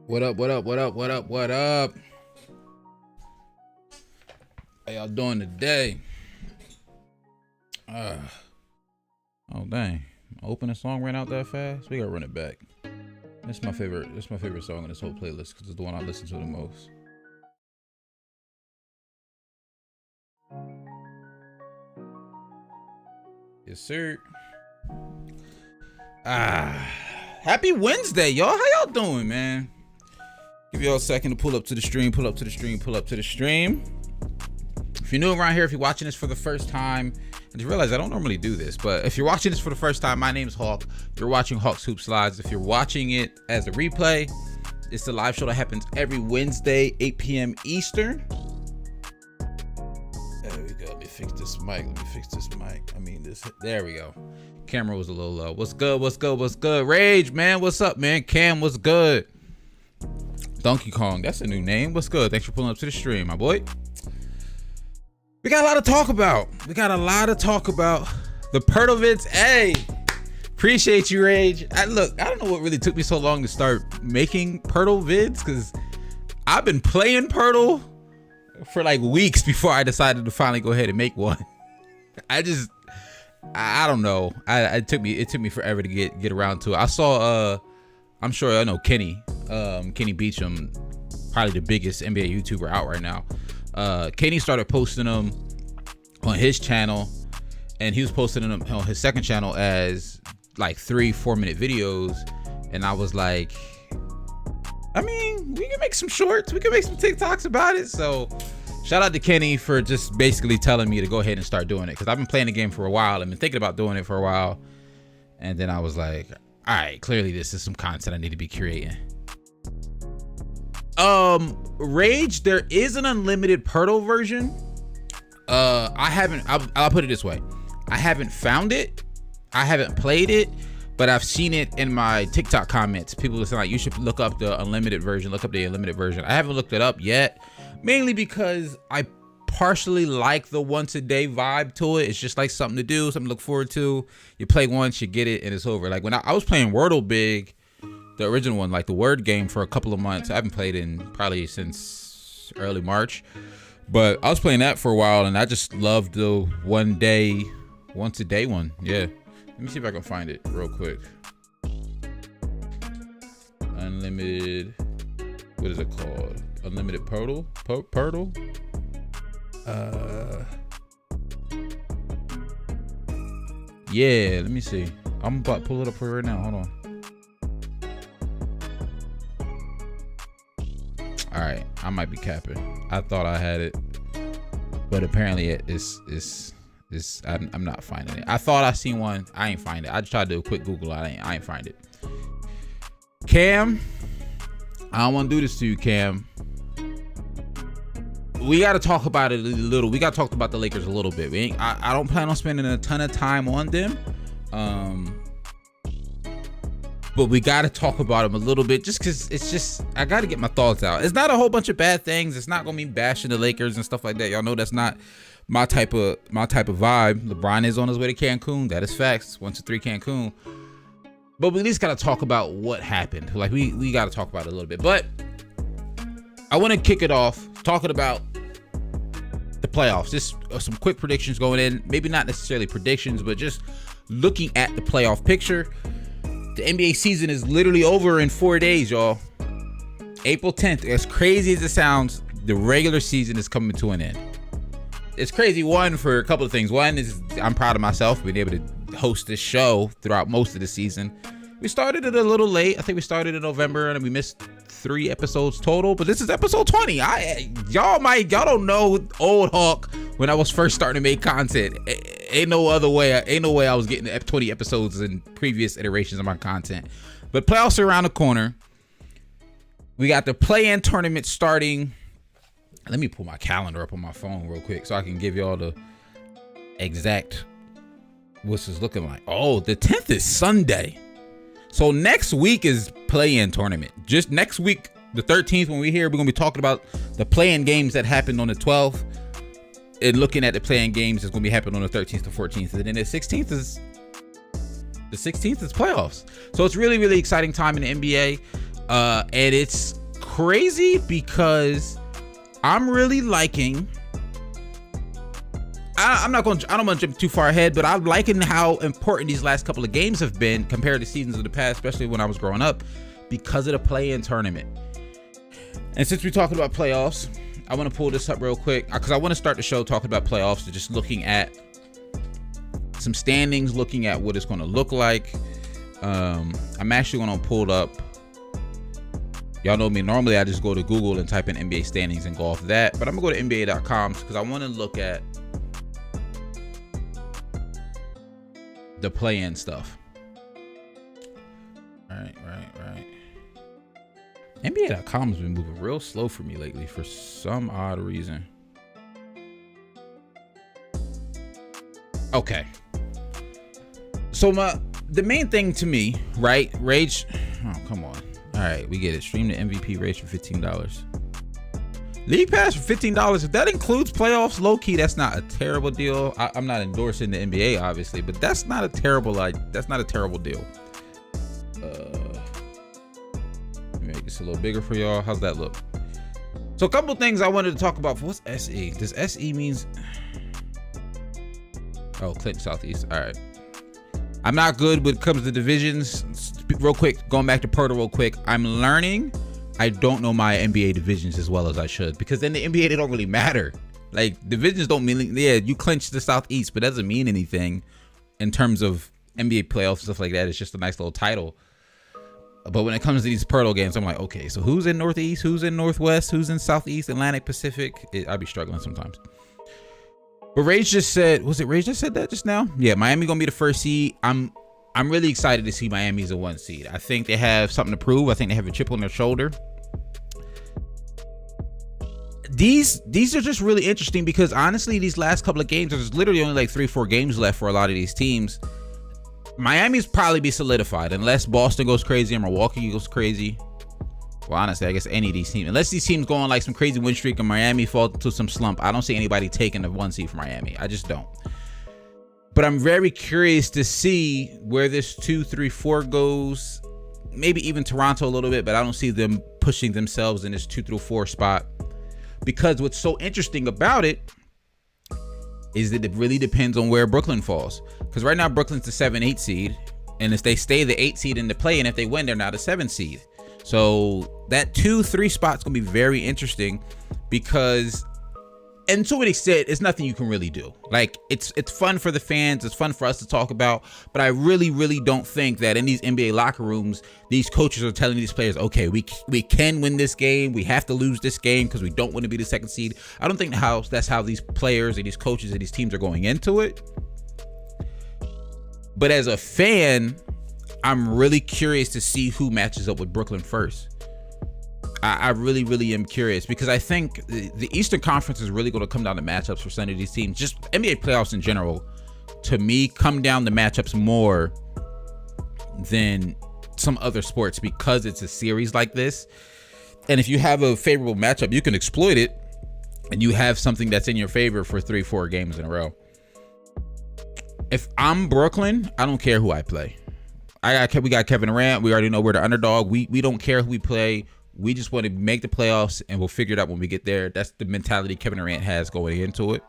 What up, what up, what up, what up, what up? How y'all doing today? Oh dang. Open a song ran out that fast? We gotta run it back. It's my favorite song in this whole playlist because it's the one I listen to the most. Yes, sir. Happy Wednesday, y'all. How y'all doing, man? Give y'all a second to pull up to the stream, pull up to the stream. If you're new around here, if you're watching this for the first time, and you realize I don't normally do this, but if you're watching this for the first time, my name is Hawk. You're watching Hawk's Hoop Slides. If you're watching it as a replay, it's a live show that happens every Wednesday, 8 p.m. Eastern. There we go. Let me fix this mic. There we go. Camera was a little low. What's good? Rage, man. What's up, man? Cam, what's good? Donkey Kong, that's a new name. What's good? Thanks for pulling up to the stream, my boy. We got a lot to talk about. The Pirtle-vids. Hey, appreciate you, Rage. I don't know what really took me so long to start making Pirtle-vids because I've been playing Pirtle for like weeks before I decided to finally go ahead and make one. I don't know. It took me forever to get around to it. I saw I'm sure I know Kenny Beacham, probably the biggest NBA YouTuber out right now. Kenny started posting them on his channel, and he was posting them on his second channel as like 3-4 minute videos. And I was like, I mean, we can make some shorts, we can make some TikToks about it. So shout out to Kenny for just basically telling me to go ahead and start doing it, because I've been playing the game for a while. I've been thinking about doing it for a while, and then I was like, all right, clearly this is some content I need to be creating. Rage, there is an unlimited Pirtle version. I'll put it this way. I haven't found it. I haven't played it, but I've seen it in my TikTok comments. People are saying like, you should look up the unlimited version. I haven't looked it up yet, mainly because I partially like the once a day vibe to it. It's just like something to do, something to look forward to. You play once, you get it, and it's over. Like when I was playing Wordle Big, the original one, like the word game, for a couple of months. I haven't played in probably since early March, but I was playing that for a while, and I just loved the once a day one. Yeah, let me see if I can find it real quick. Unlimited, what is it called? Unlimited Pirtle? Yeah, let me see. I'm about to pull it up for you right now. Hold on. All right, I might be capping. I thought I had it, but apparently I'm not finding it. I thought I seen one. I ain't find it. I just tried to do a quick Google. I ain't find it. Cam, I don't want to do this to you, Cam. We got to talk about it a little. We got to talk about the Lakers a little bit. I don't plan on spending a ton of time on them. But we got to talk about them a little bit, just because I got to get my thoughts out. It's not a whole bunch of bad things. It's not going to be bashing the Lakers and stuff like that. Y'all know that's not my type of vibe. LeBron is on his way to Cancun. That is facts. 1 to 3 Cancun. But we at least got to talk about what happened. Like we got to talk about it a little bit. But I want to kick it off talking about the playoffs. Just some quick predictions going in. Maybe not necessarily predictions, but just looking at the playoff picture. The NBA season is literally over in 4 days, y'all. April 10th. As crazy as it sounds, the regular season is coming to an end. It's crazy, one, for a couple of things. One is I'm proud of myself being able to host this show throughout most of the season. We started it a little late. I think we started in November and we missed 3 episodes total, but this is episode 20. Y'all don't know old Hawk when I was first starting to make content. Ain't no way I was getting 20 episodes in previous iterations of my content. But playoffs are around the corner. We got the play-in tournament starting. Let me pull my calendar up on my phone real quick so I can give y'all the exact what's this looking like. Oh, the 10th is Sunday. So next week is play-in tournament. Just next week, the 13th, when we're here, we're going to be talking about the play-in games that happened on the 12th. And looking at the play-in games that's going to be happening on the 13th to 14th. And then the 16th is playoffs. So it's really, really exciting time in the NBA. And it's crazy because I'm really liking. I don't want to jump too far ahead, but I'm liking how important these last couple of games have been compared to seasons of the past, especially when I was growing up, because of the play-in tournament. And since we're talking about playoffs, I want to pull this up real quick because I want to start the show talking about playoffs and just looking at some standings, looking at what it's going to look like. I'm actually going to pull it up. Y'all know me. Normally, I just go to Google and type in NBA standings and go off that. But I'm going to go to NBA.com because I want to look at the play-in stuff. Right. NBA.com has been moving real slow for me lately for some odd reason. Okay. So the main thing to me, right? Rage. Oh, come on. All right, we get it. Stream the MVP Rage for $15. League Pass for $15. If that includes playoffs, low key, that's not a terrible deal. I'm not endorsing the NBA, obviously, but that's not a terrible deal. Make this a little bigger for y'all. How's that look? So a couple things I wanted to talk about. What's SE? Does SE means? Oh, Clinton Southeast. All right. I'm not good when it comes to divisions. Real quick, going back to Porter real quick. I'm learning. I don't know my NBA divisions as well as I should, because in the NBA they don't really matter. Like, divisions don't mean, yeah, you clinch the Southeast, but it doesn't mean anything in terms of NBA playoffs and stuff like that. It's just a nice little title. But when it comes to these Pirtle games, I'm like, okay, so who's in Northeast? Who's in Northwest? Who's in Southeast, Atlantic, Pacific? I'd be struggling sometimes. But Rage just said, was it Rage that said that just now? Yeah, Miami gonna be the first seed. I'm really excited to see Miami as a 1 seed. I think they have something to prove. I think they have a chip on their shoulder. These are just really interesting because honestly, these last couple of games, there's literally only like 3-4 games left for a lot of these teams. Miami's probably be solidified unless Boston goes crazy or Milwaukee goes crazy. Well, honestly, I guess any of these teams, unless these teams go on like some crazy win streak and Miami falls into some slump, I don't see anybody taking the 1 seed for Miami. I just don't. But I'm very curious to see where this 2, 3, 4 goes. Maybe even Toronto a little bit, but I don't see them pushing themselves in this 2 through 4 spot. Because what's so interesting about it is that it really depends on where Brooklyn falls. Because right now Brooklyn's the 7-8 seed, and if they stay the 8 seed in the play, and if they win, they're now the 7 seed. So that 2-3 spot's gonna be very interesting because, and to an extent, it's nothing you can really do. Like, it's fun for the fans, it's fun for us to talk about, but I really don't think that in these NBA locker rooms, these coaches are telling these players, okay, we can win this game, we have to lose this game because we don't want to be the 2nd seed. I don't think that's how these players and these coaches and these teams are going into it. But as a fan, I'm really curious to see who matches up with Brooklyn first. I really am curious because I think the Eastern Conference is really going to come down to matchups for some of these teams. Just NBA playoffs in general, to me, come down to matchups more than some other sports because it's a series like this. And if you have a favorable matchup, you can exploit it and you have something that's in your favor for 3-4 games in a row. If I'm Brooklyn, I don't care who I play. We got Kevin Durant. We already know we're the underdog. We don't care who we play. We just want to make the playoffs, and we'll figure it out when we get there. That's the mentality Kevin Durant has going into it.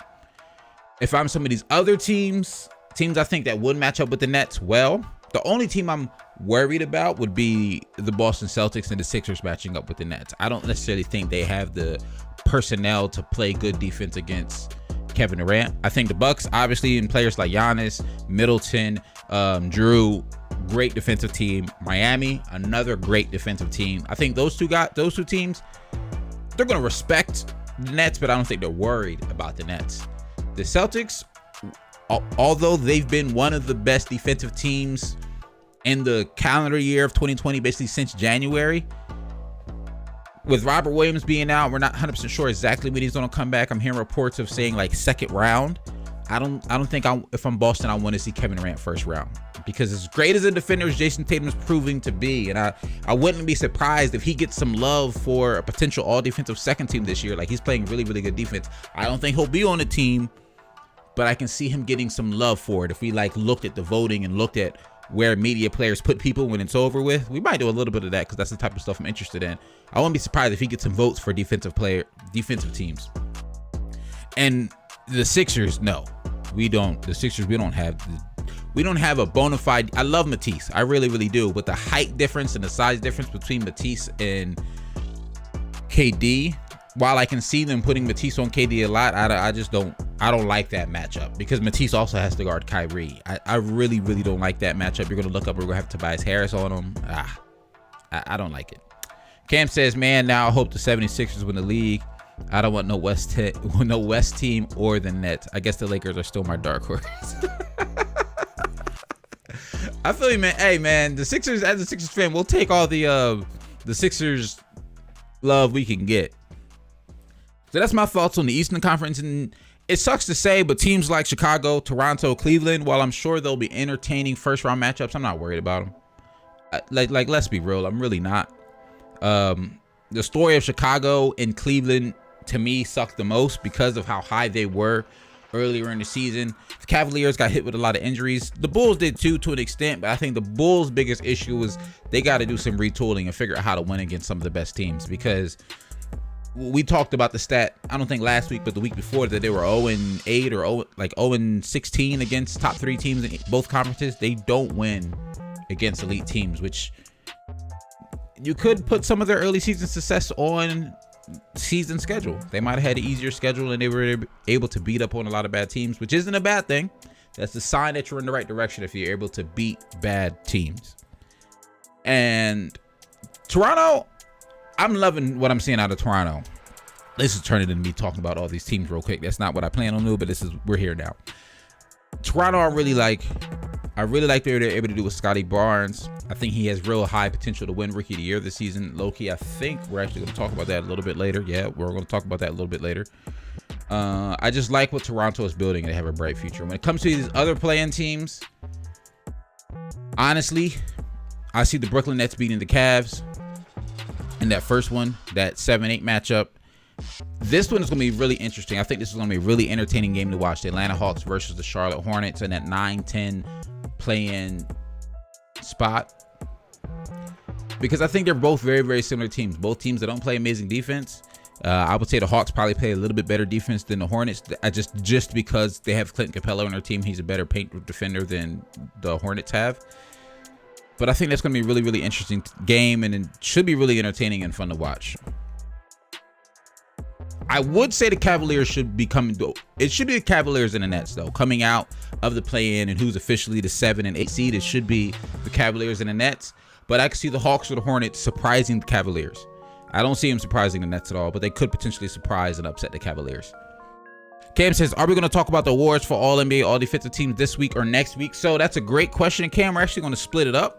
If I'm some of these other teams I think that would match up with the Nets, well, the only team I'm worried about would be the Boston Celtics and the Sixers matching up with the Nets. I don't necessarily think they have the personnel to play good defense against Kevin Durant. I think the Bucks, obviously, and players like Giannis, Middleton, Drew, great defensive team. Miami, another great defensive team. I think those two teams, they're going to respect the Nets, but I don't think they're worried about the Nets. The Celtics, although they've been one of the best defensive teams in the calendar year of 2020, basically since January, with Robert Williams being out, we're not 100% sure exactly when he's going to come back. I'm hearing reports of saying like 2nd round. I don't think if I'm Boston, I want to see Kevin Durant 1st round, because as great as a defender as Jason Tatum's proving to be, and I wouldn't be surprised if he gets some love for a potential all defensive 2nd team this year. Like, he's playing really good defense. I don't think he'll be on the team, but I can see him getting some love for it if we like looked at the voting and looked at where media players put people when it's over with. We might do a little bit of that because that's the type of stuff I'm interested in. I wouldn't be surprised if he gets some votes for defensive teams. And the Sixers, no, we don't. The Sixers, we don't have a bona fide. I love Matisse, I really, really do. But the height difference and the size difference between Matisse and KD, while I can see them putting Matisse on KD a lot, I just don't. I don't like that matchup because Matisse also has to guard Kyrie. I really, really don't like that matchup. You're gonna look up. We're gonna have Tobias Harris on him. I don't like it. Cam says, man, now I hope the 76ers win the league. I don't want no West team or the Nets. I guess the Lakers are still my dark horse. I feel you, man. Hey, man, the Sixers, as a Sixers fan, we'll take all the Sixers love we can get. So that's my thoughts on the Eastern Conference. And it sucks to say, but teams like Chicago, Toronto, Cleveland, while I'm sure they'll be entertaining first round matchups, I'm not worried about them. Like let's be real, I'm really not. The story of Chicago and Cleveland to me sucked the most because of how high they were earlier in the season. The Cavaliers got hit with a lot of injuries. The Bulls did too, to an extent, but I think the Bulls' biggest issue was they got to do some retooling and figure out how to win against some of the best teams, because we talked about the stat, I don't think last week, but the week before, that they were 0-8 or 0-16 against top 3 teams in both conferences. They don't win against elite teams, which you could put some of their early season success on season schedule. They might have had an easier schedule and they were able to beat up on a lot of bad teams, which isn't a bad thing. That's a sign that you're in the right direction if you're able to beat bad teams. And Toronto, I'm loving what I'm seeing out of Toronto. This is turning into me talking about all these teams real quick. That's not what I plan on doing, but we're here now. Toronto, I really like what they're able to do with Scotty Barnes. I think he has real high potential to win Rookie of the Year this season. Low-key, I think we're actually going to talk about that a little bit later. Yeah, we're going to talk about that a little bit later. I just like what Toronto is building, and they have a bright future. When it comes to these other play-in teams, honestly, I see the Brooklyn Nets beating the Cavs in that first one, that 7-8 matchup. This one is going to be really interesting. I think this is going to be a really entertaining game to watch. The Atlanta Hawks versus the Charlotte Hornets in that 9-10 play-in spot. Because I think they're both very, very similar teams. Both teams that don't play amazing defense. I would say the Hawks probably play a little bit better defense than the Hornets. Just because they have Clint Capella on their team. He's a better paint defender than the Hornets have. But I think that's going to be a really, really interesting game, and it should be really entertaining and fun to watch. I would say the Cavaliers should be coming. It should be the Cavaliers and the Nets, though, coming out of the play-in, and who's officially the 7 and 8 seed. It should be the Cavaliers and the Nets. But I can see the Hawks or the Hornets surprising the Cavaliers. I don't see them surprising the Nets at all, but they could potentially surprise and upset the Cavaliers. Cam says, are we going to talk about the awards for all NBA, all defensive teams this week or next week? So that's a great question, Cam. We're actually going to split it up.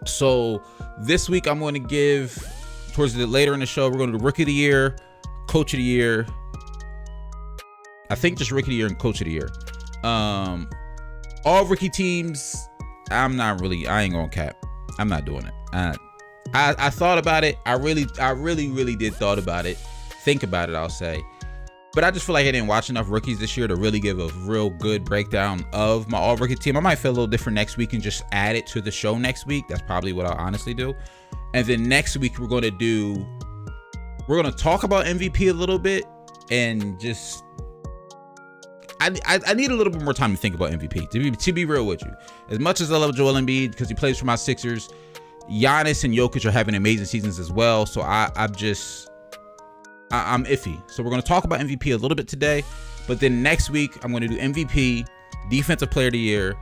So this week I'm going to give, towards the later in the show, we're going to do Rookie of the Year, Coach of the Year. I think just Rookie of the Year and Coach of the Year. All rookie teams, I ain't going to cap. I'm not doing it. I thought about it. I really did think about it, I'll say. But I just feel like I didn't watch enough rookies this year to really give a real good breakdown of my all rookie team. I might feel a little different next week and just add it to the show next week. That's probably what I'll honestly do. And then next week we're going to talk about MVP a little bit, and just I need a little bit more time to think about MVP, to be real with you. As much as I love Joel Embiid because he plays for my Sixers, Giannis and Jokic are having amazing seasons as well. So I'm iffy. So we're going to talk about MVP a little bit today, but then next week I'm going to do MVP, Defensive Player of the Year,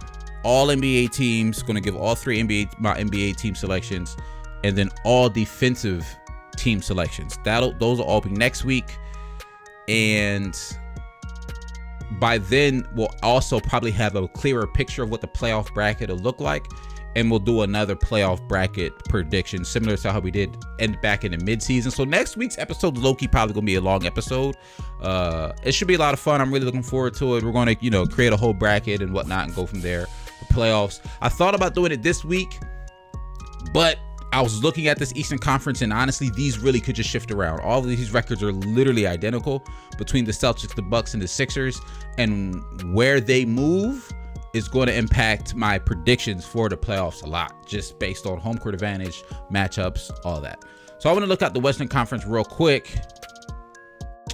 all NBA teams. Going to give all 3 my NBA team selections, and then all defensive team selections. Those will all be next week, and by then we'll also probably have a clearer picture of what the playoff bracket will look like. And we'll do another playoff bracket prediction, similar to how we did back in the midseason. So next week's episode, low-key, probably going to be a long episode. It should be a lot of fun. I'm really looking forward to it. We're going to, create a whole bracket and whatnot and go from there. The playoffs. I thought about doing it this week, but I was looking at this Eastern Conference, and honestly, these really could just shift around. All of these records are literally identical between the Celtics, the Bucks, and the Sixers. And where they move, is going to impact my predictions for the playoffs a lot, just based on home court advantage, matchups, all that. So I want to look at the Western Conference real quick.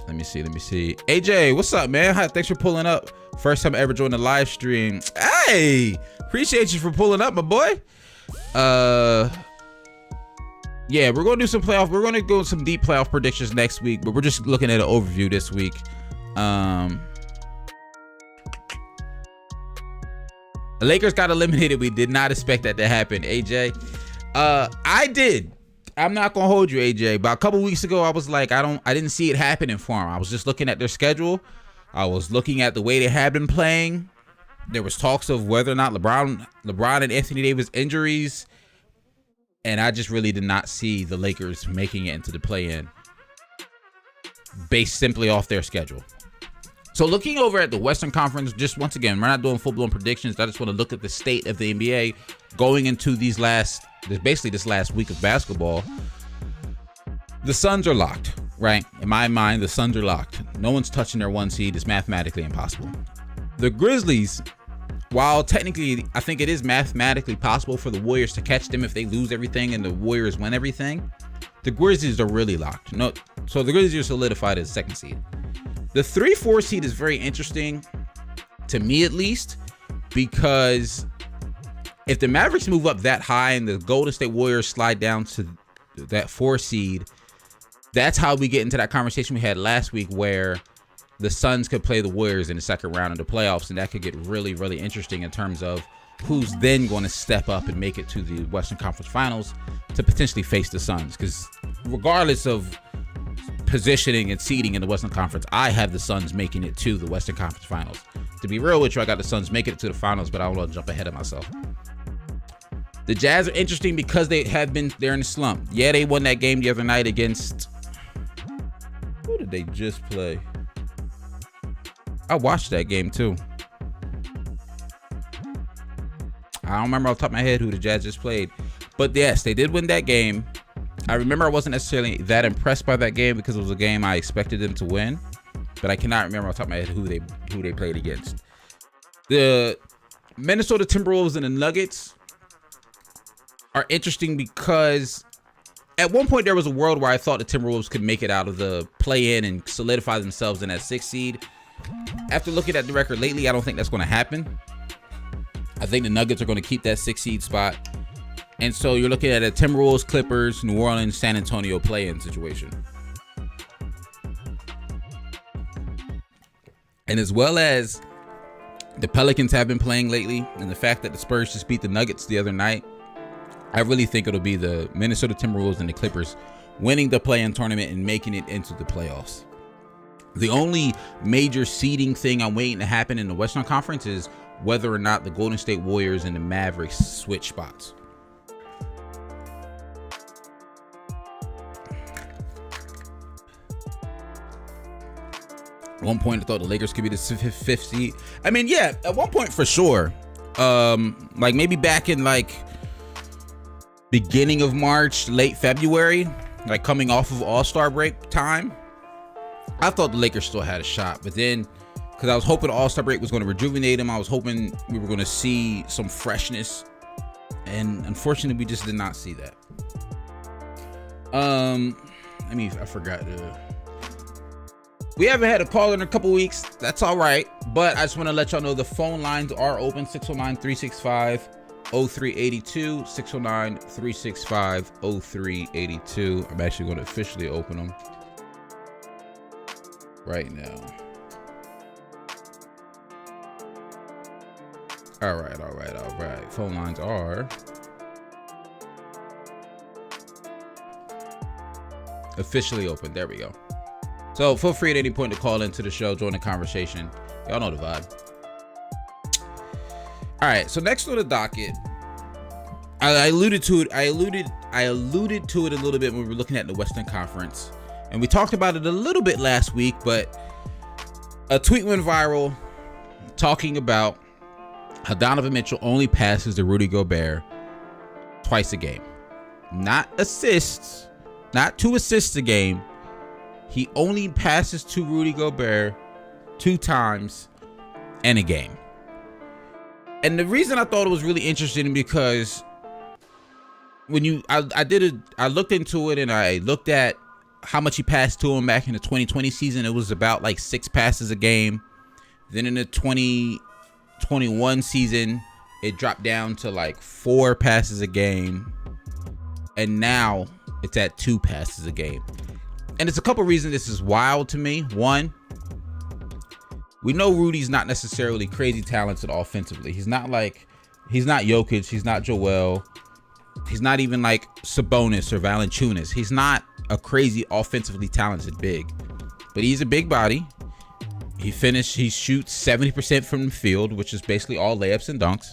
Let me see. AJ, what's up, man? Hi, thanks for pulling up. First time ever joined the live stream. Hey, appreciate you for pulling up, my boy. Yeah, we're going to do some playoff. We're going to go some deep playoff predictions next week, but we're just looking at an overview this week. The Lakers got eliminated. We did not expect that to happen, AJ. I did. I'm not gonna hold you, AJ. But a couple weeks ago, I was like, I didn't see it happening for them. I was just looking at their schedule. I was looking at the way they had been playing. There was talks of whether or not LeBron and Anthony Davis injuries, and I just really did not see the Lakers making it into the play-in based simply off their schedule. So looking over at the Western Conference, just once again, we're not doing full-blown predictions. I just want to look at the state of the NBA going into this last week of basketball. The Suns are locked, right? In my mind, the Suns are locked. No one's touching their 1 seed. It's mathematically impossible. The Grizzlies, while technically I think it is mathematically possible for the Warriors to catch them if they lose everything and the Warriors win everything, the Grizzlies are really locked. So the Grizzlies are solidified as second seed. The 3-4 seed is very interesting, to me at least, because if the Mavericks move up that high and the Golden State Warriors slide down to that 4 seed, that's how we get into that conversation we had last week where the Suns could play the Warriors in the second round of the playoffs, and that could get really, really interesting in terms of who's then going to step up and make it to the Western Conference Finals to potentially face the Suns. Because regardless of positioning and seeding in the Western Conference, I have the Suns making it to the Western Conference Finals. To be real with you, I got the Suns making it to the finals, but I don't want to jump ahead of myself. The Jazz are interesting because they're in the slump. Yeah, they won that game the other night against, who did they just play? I watched that game too. I don't remember off the top of my head who the Jazz just played, but yes, they did win that game. I remember I wasn't necessarily that impressed by that game because it was a game I expected them to win, but I cannot remember off the top of my head who they played against. The Minnesota Timberwolves and the Nuggets are interesting because at one point there was a world where I thought the Timberwolves could make it out of the play-in and solidify themselves in that 6th seed. After looking at the record lately, I don't think that's going to happen. I think the Nuggets are going to keep that 6th seed spot. And so you're looking at a Timberwolves, Clippers, New Orleans, San Antonio play-in situation. And as well as the Pelicans have been playing lately, and the fact that the Spurs just beat the Nuggets the other night, I really think it'll be the Minnesota Timberwolves and the Clippers winning the play-in tournament and making it into the playoffs. The only major seeding thing I'm waiting to happen in the Western Conference is whether or not the Golden State Warriors and the Mavericks switch spots. At one point, I thought the Lakers could be the 5th seed. I mean, yeah, at one point for sure. Like maybe back in like beginning of March, late February, like coming off of All-Star break time, I thought the Lakers still had a shot. But then, because I was hoping All-Star break was going to rejuvenate them, I was hoping we were going to see some freshness, and unfortunately, we just did not see that. I forgot to. We haven't had a call in a couple weeks. That's all right. But I just want to let y'all know the phone lines are open. 609-365-0382. 609-365-0382. I'm actually going to officially open them right now. All right. Phone lines are officially open. There we go. So feel free at any point to call into the show, join the conversation. Y'all know the vibe. All right, so next on the docket, I alluded to it. I alluded to it a little bit when we were looking at the Western Conference, and we talked about it a little bit last week. But a tweet went viral talking about how Donovan Mitchell only passes to Rudy Gobert twice a game, not assists, not 2 assists a game. He only passes to Rudy Gobert 2 times in a game. And the reason I thought it was really interesting because when I looked into it and I looked at how much he passed to him back in the 2020 season. It was about like 6 passes a game. Then in the 2021 season, it dropped down to like 4 passes a game. And now it's at 2 passes a game. And it's a couple reasons this is wild to me. One, we know Rudy's not necessarily crazy talented offensively. He's not Jokic. He's not Joel. He's not even like Sabonis or Valanciunas. He's not a crazy offensively talented big, but he's a big body. He shoots 70% from the field, which is basically all layups and dunks.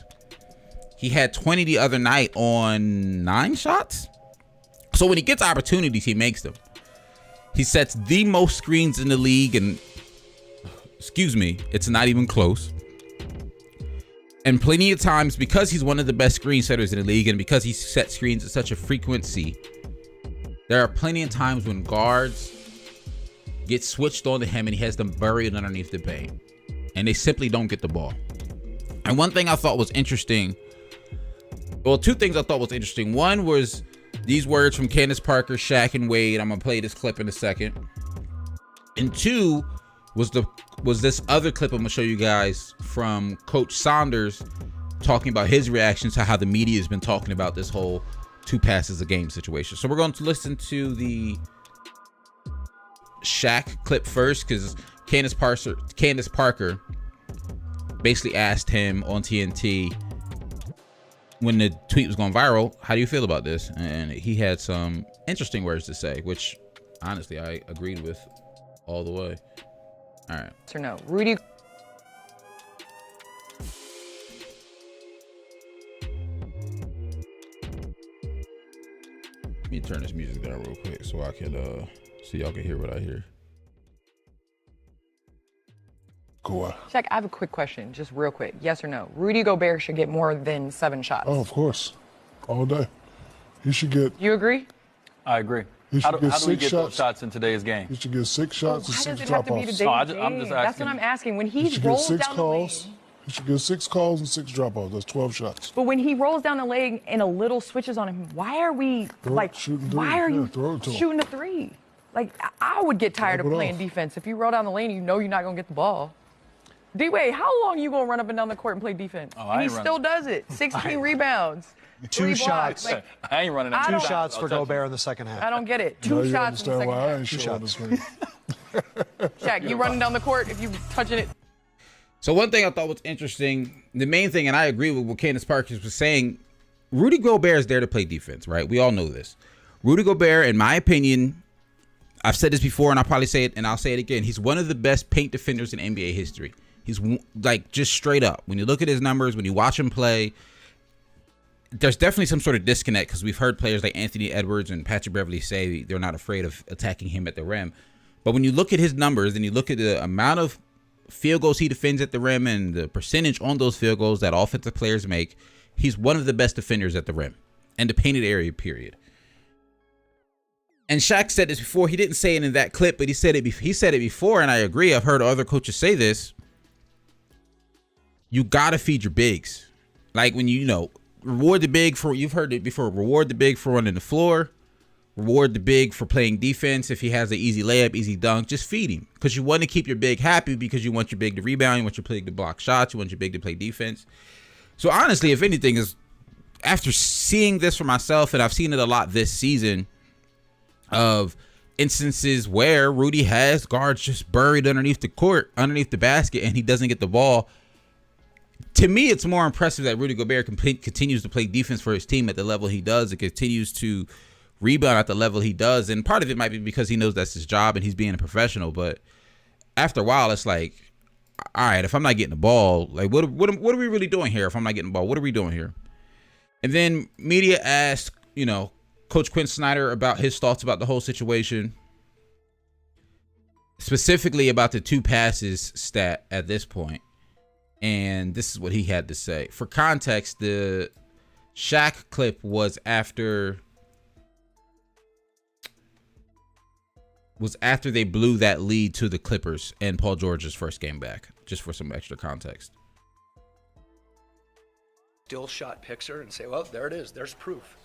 He had 20 the other night on 9 shots. So when he gets opportunities, he makes them. He sets the most screens in the league, and it's not even close. And plenty of times, because he's one of the best screen setters in the league, and because he sets screens at such a frequency, there are plenty of times when guards get switched on to him and he has them buried underneath the paint, and they simply don't get the ball. And one thing I thought was interesting, well, 2 things I thought was interesting. One was these words from Candace Parker, Shaq, and Wade. I'm gonna play this clip in a second. And 2 was this other clip I'm gonna show you guys from Coach Saunders talking about his reaction to how the media has been talking about this whole 2 passes a game situation. So we're going to listen to the Shaq clip first, because Candace Parker basically asked him on TNT when the tweet was going viral, how do you feel about this? And he had some interesting words to say, which honestly I agreed with all the way. All right. Yes or no? Rudy. Let me turn this music down real quick so I can so y'all can hear what I hear. Go on. Shaq, I have a quick question, just real quick. Yes or no? Rudy Gobert should get more than 7 shots. Oh, of course. All day. He should get. You agree? I agree. How do we get those shots in today's game? He should get 6 shots and 6 Why does it have to be drop-offs. today's I'm just game? That's asking. what I'm asking. When He he should get rolls 6 down calls. the lane, He should get 6 calls and 6 drop-offs. That's 12 shots. but when he rolls down the lane and a little switches on him, why are we why are you shooting a 3? Like, I would get tired of playing defense. If you roll down the lane, you know you're not gonna get the ball. D-Wade, how long you gonna run up and down the court and play defense? Oh, and he still does it. 16 rebounds. 2 shots. Like, I ain't running. 2 shots for Gobert in the second half. I don't get it. Now 2 you shots in the understand second why I half. ain't showing the screen. Shaq, you running down the court if you touching it. So one thing I thought was interesting, the main thing, and I agree with what Candace Parker was saying, Rudy Gobert is there to play defense, right? We all know this. Rudy Gobert, in my opinion, I've said this before and I'll probably say it and I'll say it again. He's one of the best paint defenders in NBA history. He's like just straight up. When you look at his numbers, when you watch him play, there's definitely some sort of disconnect because we've heard players like Anthony Edwards and Patrick Beverley say they're not afraid of attacking him at the rim. But when you look at his numbers and you look at the amount of field goals he defends at the rim and the percentage on those field goals that offensive players make, he's one of the best defenders at the rim and the painted area, period. And Shaq said this before. He didn't say it in that clip, but he said it before, and I agree. I've heard other coaches say this. You got to feed your bigs. Like when you reward the big for, you've heard it before, reward the big for running the floor. Reward the big for playing defense. If he has an easy layup, easy dunk, just feed him. Because you want to keep your big happy because you want your big to rebound. You want your big to block shots. You want your big to play defense. So honestly, if anything, is after seeing this for myself, and I've seen it a lot this season, of instances where Rudy has guards just buried underneath the court, underneath the basket, and he doesn't get the ball. To me, it's more impressive that Rudy Gobert continues to play defense for his team at the level he does. It continues to rebound at the level he does. And part of it might be because he knows that's his job and he's being a professional. But after a while, it's like, all right, if I'm not getting the ball, like what are we really doing here? If I'm not getting the ball, what are we doing here? And then media asked, Coach Quinn Snyder about his thoughts about the whole situation, specifically about the 2 passes stat at this point. And this is what he had to say. For context, the Shaq clip was after they blew that lead to the Clippers and Paul George's first game back, just for some extra context. still shot picture and say, well, there it is. There's proof.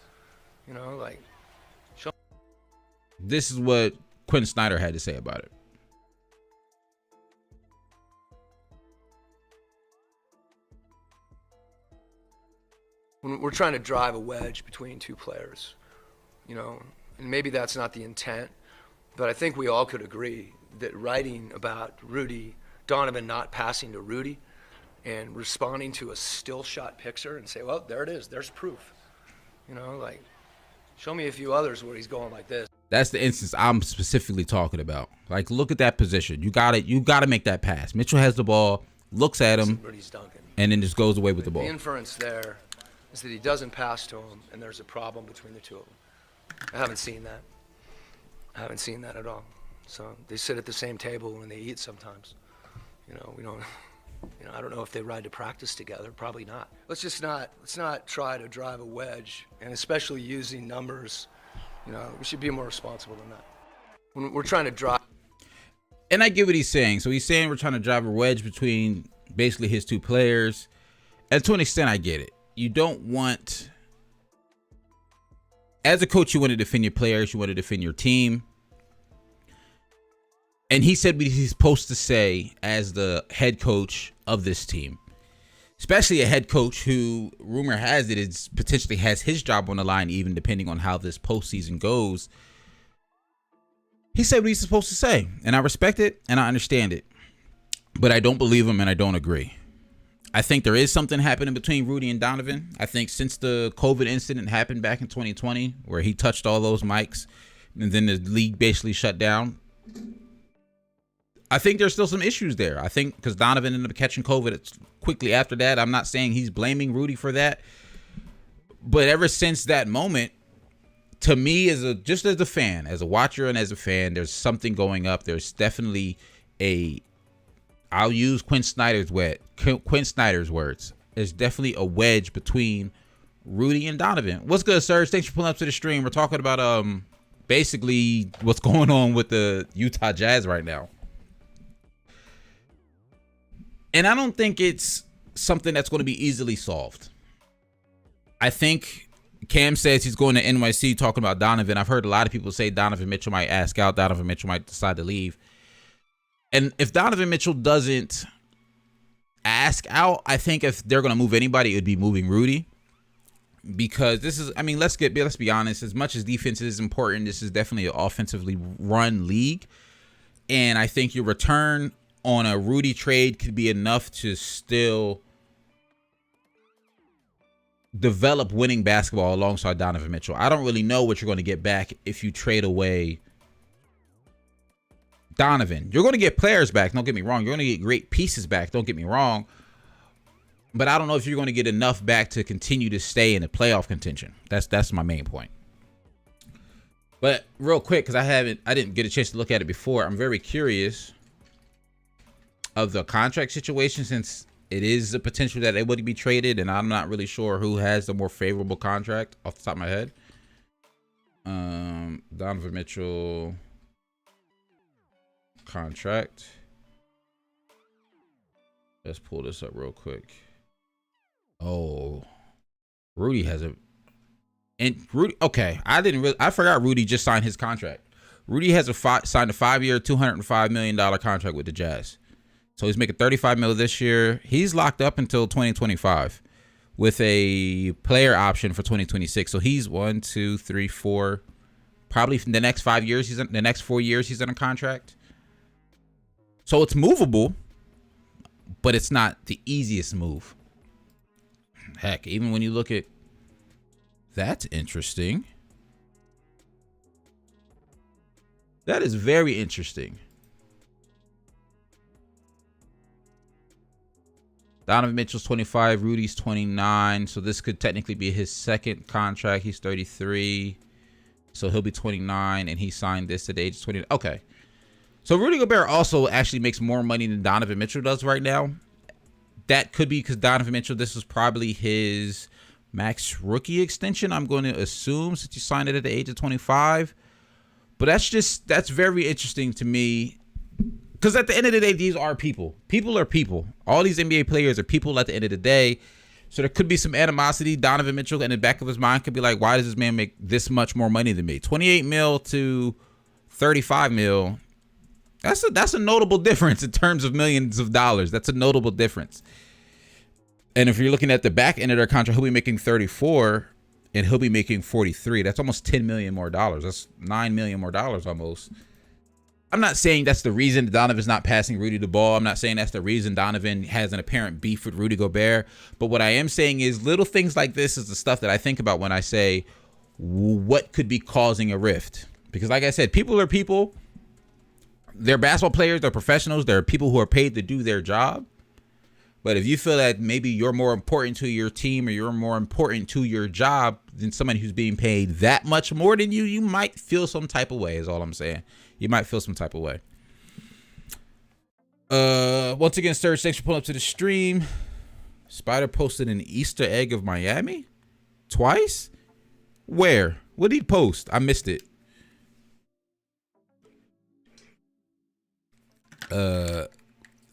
You know, like. This is what Quinn Snyder had to say about it. When we're trying to drive a wedge between two players, you know, and maybe that's not the intent, but I think we all could agree that writing about Donovan not passing to Rudy and responding to a still shot picture and say, well, there it is, there's proof. You know, like, show me a few others where he's going like this. That's the instance I'm specifically talking about. Like, look at that position. You got to make that pass. Mitchell has the ball, looks at him, and then just goes away with the ball. The inference there is that he doesn't pass to him, and there's a problem between the two of them. I haven't seen that. I haven't seen that at all. So they sit at the same table and they eat sometimes. You know, we don't. You know, I don't know if they ride to practice together. Probably not. Let's not try to drive a wedge, and especially using numbers. You know, we should be more responsible than that. When we're trying to drive. And I get what he's saying. So he's saying we're trying to drive a wedge between basically his two players. And to an extent, I get it. You don't want, as a coach, you want to defend your players. You want to defend your team. And he said what he's supposed to say as the head coach of this team, especially a head coach who, rumor has it, is potentially has his job on the line, even depending on how this postseason goes. He said what he's supposed to say, and I respect it and I understand it, but I don't believe him and I don't agree. I think there is something happening between Rudy and Donovan. I think since the COVID incident happened back in 2020, where he touched all those mics and then the league basically shut down, I think there's still some issues there. I think because Donovan ended up catching COVID quickly after that. I'm not saying he's blaming Rudy for that, but ever since that moment, to me, just as a fan, as a watcher and as a fan, there's something going up. There's definitely I'll use Quinn Snyder's words. There's definitely a wedge between Rudy and Donovan. What's good, Serge? Thanks for pulling up to the stream. We're talking about basically what's going on with the Utah Jazz right now. And I don't think it's something that's going to be easily solved. I think Cam says he's going to NYC talking about Donovan. I've heard a lot of people say Donovan Mitchell might ask out. Donovan Mitchell might decide to leave. And if Donovan Mitchell doesn't ask out, I think if they're going to move anybody, it would be moving Rudy. Because this is, I mean, let's be honest. As much as defense is important, this is definitely an offensively run league. And I think your return on a Rudy trade could be enough to still develop winning basketball alongside Donovan Mitchell. I don't really know what you're going to get back if you trade away Donovan. You're going to get players back, don't get me wrong. You're going to get great pieces back, don't get me wrong. But I don't know if you're going to get enough back to continue to stay in the playoff contention. That's my main point. But real quick, because I didn't get a chance to look at it before, I'm very curious of the contract situation, since it is a potential that they would be traded, and I'm not really sure who has the more favorable contract off the top of my head. Donovan Mitchell contract. Let's pull this up real quick. Oh, Rudy has okay. I forgot Rudy just signed his contract. Rudy has signed a 5-year, $205 million contract with the Jazz. So he's making $35 million this year. He's locked up until 2025 with a player option for 2026. So he's 1, 2, 3, 4, probably the next 5 years. The next 4 years he's in a contract. So it's movable, but it's not the easiest move. Heck, even when you look at, that's interesting. That is very interesting. Donovan Mitchell's 25, Rudy's 29. So this could technically be his second contract. He's 33. So he'll be 29, and he signed this at the age of 20. Okay. So Rudy Gobert also actually makes more money than Donovan Mitchell does right now. That could be because Donovan Mitchell, this was probably his max rookie extension, I'm going to assume, since he signed it at the age of 25. But that's very interesting to me. Because at the end of the day, these are people. People are people. All these NBA players are people at the end of the day. So there could be some animosity. Donovan Mitchell in the back of his mind could be like, why does this man make this much more money than me? 28 mil to 35 mil. That's a notable difference in terms of millions of dollars. That's a notable difference. And if you're looking at the back end of their contract, he'll be making 34 and he'll be making 43. That's almost 10 million more dollars. That's 9 million more dollars almost. I'm not saying that's the reason Donovan's not passing Rudy the ball. I'm not saying that's the reason Donovan has an apparent beef with Rudy Gobert. But what I am saying is little things like this is the stuff that I think about when I say what could be causing a rift. Because like I said, people are people. They're basketball players. They're professionals. They're people who are paid to do their job. But if you feel that maybe you're more important to your team or you're more important to your job than somebody who's being paid that much more than you, you might feel some type of way is all I'm saying. You might feel some type of way. Once again, Serge, thanks for pulling up to the stream. Spider posted an Easter egg of Miami twice. Where? What did he post? I missed it.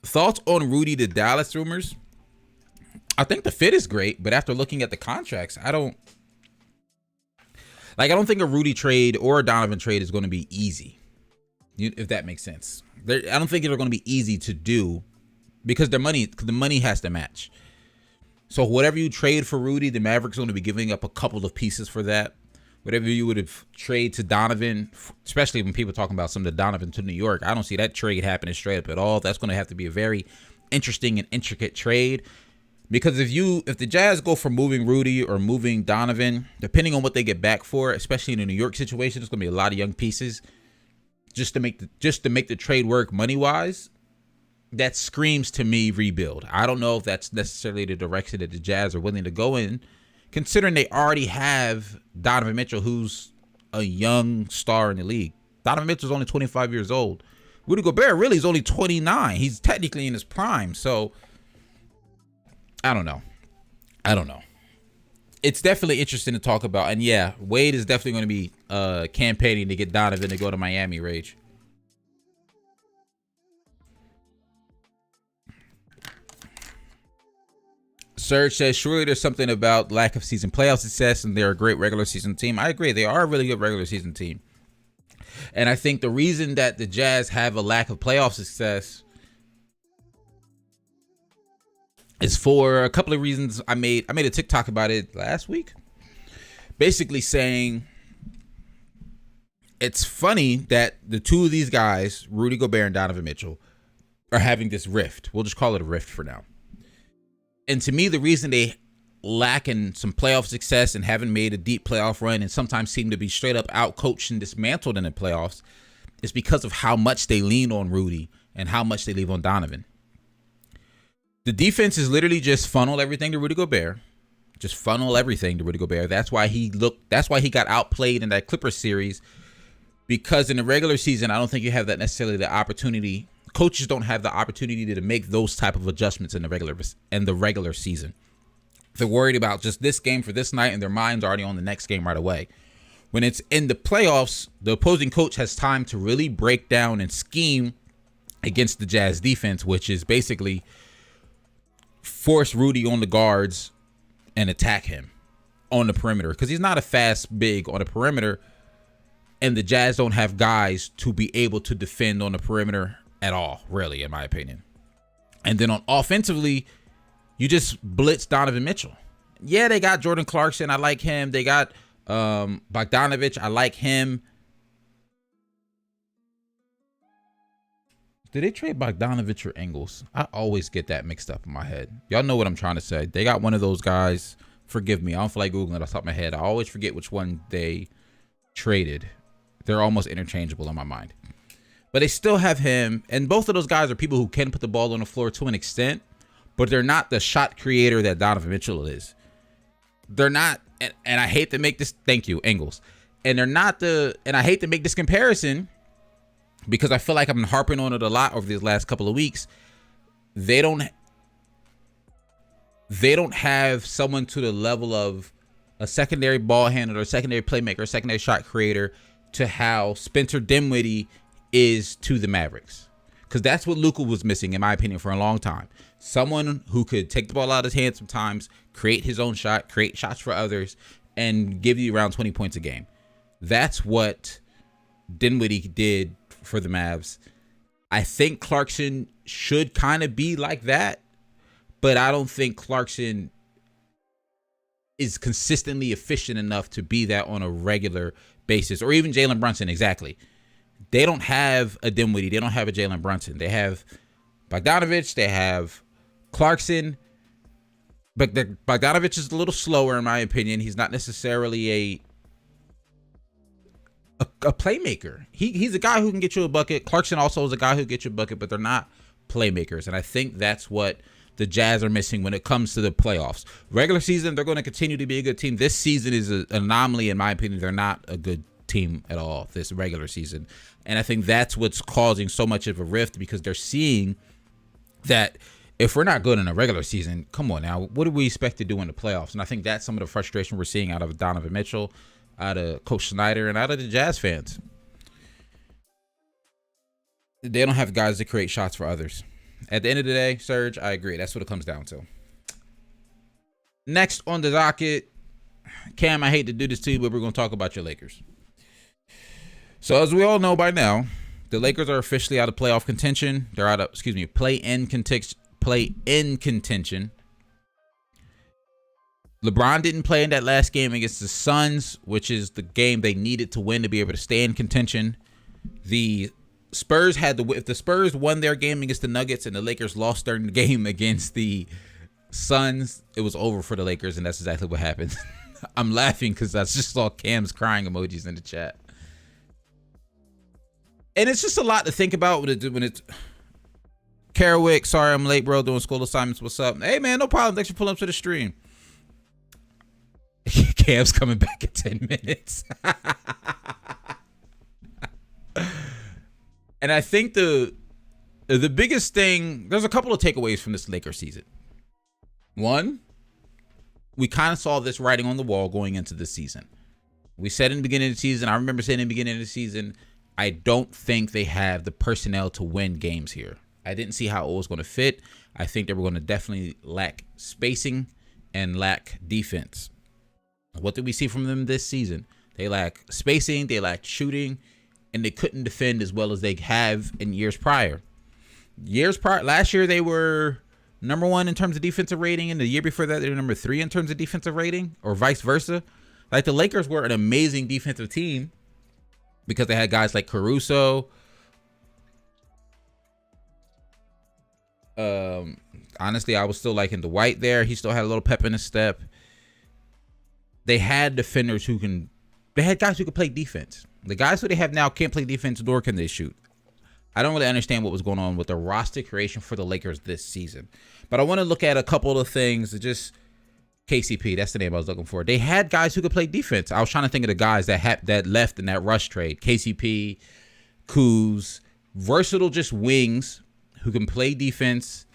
Thoughts on Rudy to Dallas rumors? I think the fit is great, but after looking at the contracts, I don't think a Rudy trade or a Donovan trade is going to be easy. If that makes sense. I don't think they're going to be easy to do because the money has to match. So whatever you trade for Rudy, the Mavericks are going to be giving up a couple of pieces for that. Whatever you would have traded to Donovan, especially when people are talking about some of the Donovan to New York, I don't see that trade happening straight up at all. That's going to have to be a very interesting and intricate trade. Because if the Jazz go for moving Rudy or moving Donovan, depending on what they get back for, especially in the New York situation, there's going to be a lot of young pieces. Just to make the trade work money wise, that screams to me rebuild. I don't know if that's necessarily the direction that the Jazz are willing to go in, considering they already have Donovan Mitchell, who's a young star in the league. Donovan Mitchell's only 25 years old. Rudy Gobert really is only 29. He's technically in his prime. So I don't know. It's definitely interesting to talk about. And yeah, Wade is definitely going to be campaigning to get Donovan to go to Miami, Rage. Serge says, surely there's something about lack of season playoff success and they're a great regular season team. I agree. They are a really good regular season team. And I think the reason that the Jazz have a lack of playoff success is for a couple of reasons. I made a TikTok about it last week, basically saying it's funny that the two of these guys, Rudy Gobert and Donovan Mitchell, are having this rift. We'll just call it a rift for now. And to me, the reason they lack in some playoff success and haven't made a deep playoff run and sometimes seem to be straight up out-coached and dismantled in the playoffs is because of how much they lean on Rudy and how much they leave on Donovan. The defense is literally just funnel everything to Rudy Gobert. Just funnel everything to Rudy Gobert. That's why he got outplayed in that Clippers series, because in the regular season, I don't think you have that necessarily the opportunity. Coaches don't have the opportunity to make those type of adjustments in the regular season. They're worried about just this game for this night, and their mind's already on the next game right away. When it's in the playoffs, the opposing coach has time to really break down and scheme against the Jazz defense, which is basically force Rudy on the guards and attack him on the perimeter, because he's not a fast big on the perimeter, and the Jazz don't have guys to be able to defend on the perimeter at all, really, in my opinion. And then on offensively, you just blitz Donovan Mitchell. Yeah, they got Jordan Clarkson. I like him. They got Bogdanovich. I like him. Did they trade Bogdanovich or Ingles? I always get that mixed up in my head. Y'all know what I'm trying to say. They got one of those guys. Forgive me. I don't feel like Googling it off the top of my head. I always forget which one they traded. They're almost interchangeable in my mind. But they still have him. And both of those guys are people who can put the ball on the floor to an extent, but they're not the shot creator that Donovan Mitchell is. They're not, and I hate to make this, thank you, Ingles. And they're not and I hate to make this comparison because I feel like I've been harping on it a lot over these last couple of weeks. They don't have someone to the level of a secondary ball handler, a secondary playmaker, a secondary shot creator to how Spencer Dinwiddie is to the Mavericks. because that's what Luka was missing, in my opinion, for a long time. Someone who could take the ball out of his hands sometimes, create his own shot, create shots for others, and give you around 20 points a game. That's what Dinwiddie did for the Mavs. I think Clarkson should kind of be like that, but I don't think Clarkson is consistently efficient enough to be that on a regular basis, or even Jalen Brunson. Exactly. They don't have a Dinwiddie. They don't have a Jalen Brunson. They have Bogdanovich. They have Clarkson. But Bogdanovich is a little slower, in my opinion. He's not necessarily a playmaker. He's a guy who can get you a bucket. Clarkson also is a guy who can get you a bucket, but they're not playmakers. And I think that's what the Jazz are missing when it comes to the playoffs. Regular season, they're going to continue to be a good team. This season is an anomaly, in my opinion. They're not a good team at all this regular season. And I think that's what's causing so much of a rift, because they're seeing that if we're not good in a regular season, come on now, what do we expect to do in the playoffs? And I think that's some of the frustration we're seeing out of Donovan Mitchell, out of Coach Snyder, and out of the Jazz fans. They don't have guys to create shots for others. At the end of the day, Serge, I agree. That's what it comes down to. Next on the docket, Cam, I hate to do this to you, but we're going to talk about your Lakers. So as we all know by now, the Lakers are officially out of playoff contention. They're out of, play-in contention. LeBron didn't play in that last game against the Suns, which is the game they needed to win to be able to stay in contention. The Spurs if the Spurs won their game against the Nuggets and the Lakers lost their game against the Suns, it was over for the Lakers, and that's exactly what happened. I'm laughing because I just saw Cam's crying emojis in the chat. And it's just a lot to think about when it's Kerwick. Sorry I'm late, bro, doing school assignments. What's up? Hey, man, no problem. Thanks for pulling up to the stream. Cam's coming back in 10 minutes. And I think the biggest thing, there's a couple of takeaways from this Lakers season. One, we kind of saw this writing on the wall going into the season. We said in the beginning of the season, I remember saying in the beginning of the season, I don't think they have the personnel to win games here. I didn't see how it was going to fit. I think they were going to definitely lack spacing and lack defense. What did we see from them this season? They lack spacing, they lack shooting, and they couldn't defend as well as they have in years prior. Last year they were number 1 in terms of defensive rating, and the year before that they were number 3 in terms of defensive rating, or vice versa. Like, the Lakers were an amazing defensive team because they had guys like Caruso. Honestly, I was still liking Dwight there. He still had a little pep in his step. They had defenders they had guys who could play defense. The guys who they have now can't play defense, nor can they shoot. I don't really understand what was going on with the roster creation for the Lakers this season. But I want to look at a couple of things. Just KCP, that's the name I was looking for. They had guys who could play defense. I was trying to think of the guys that left in that rush trade. KCP, Kuz, versatile just wings who can play defense,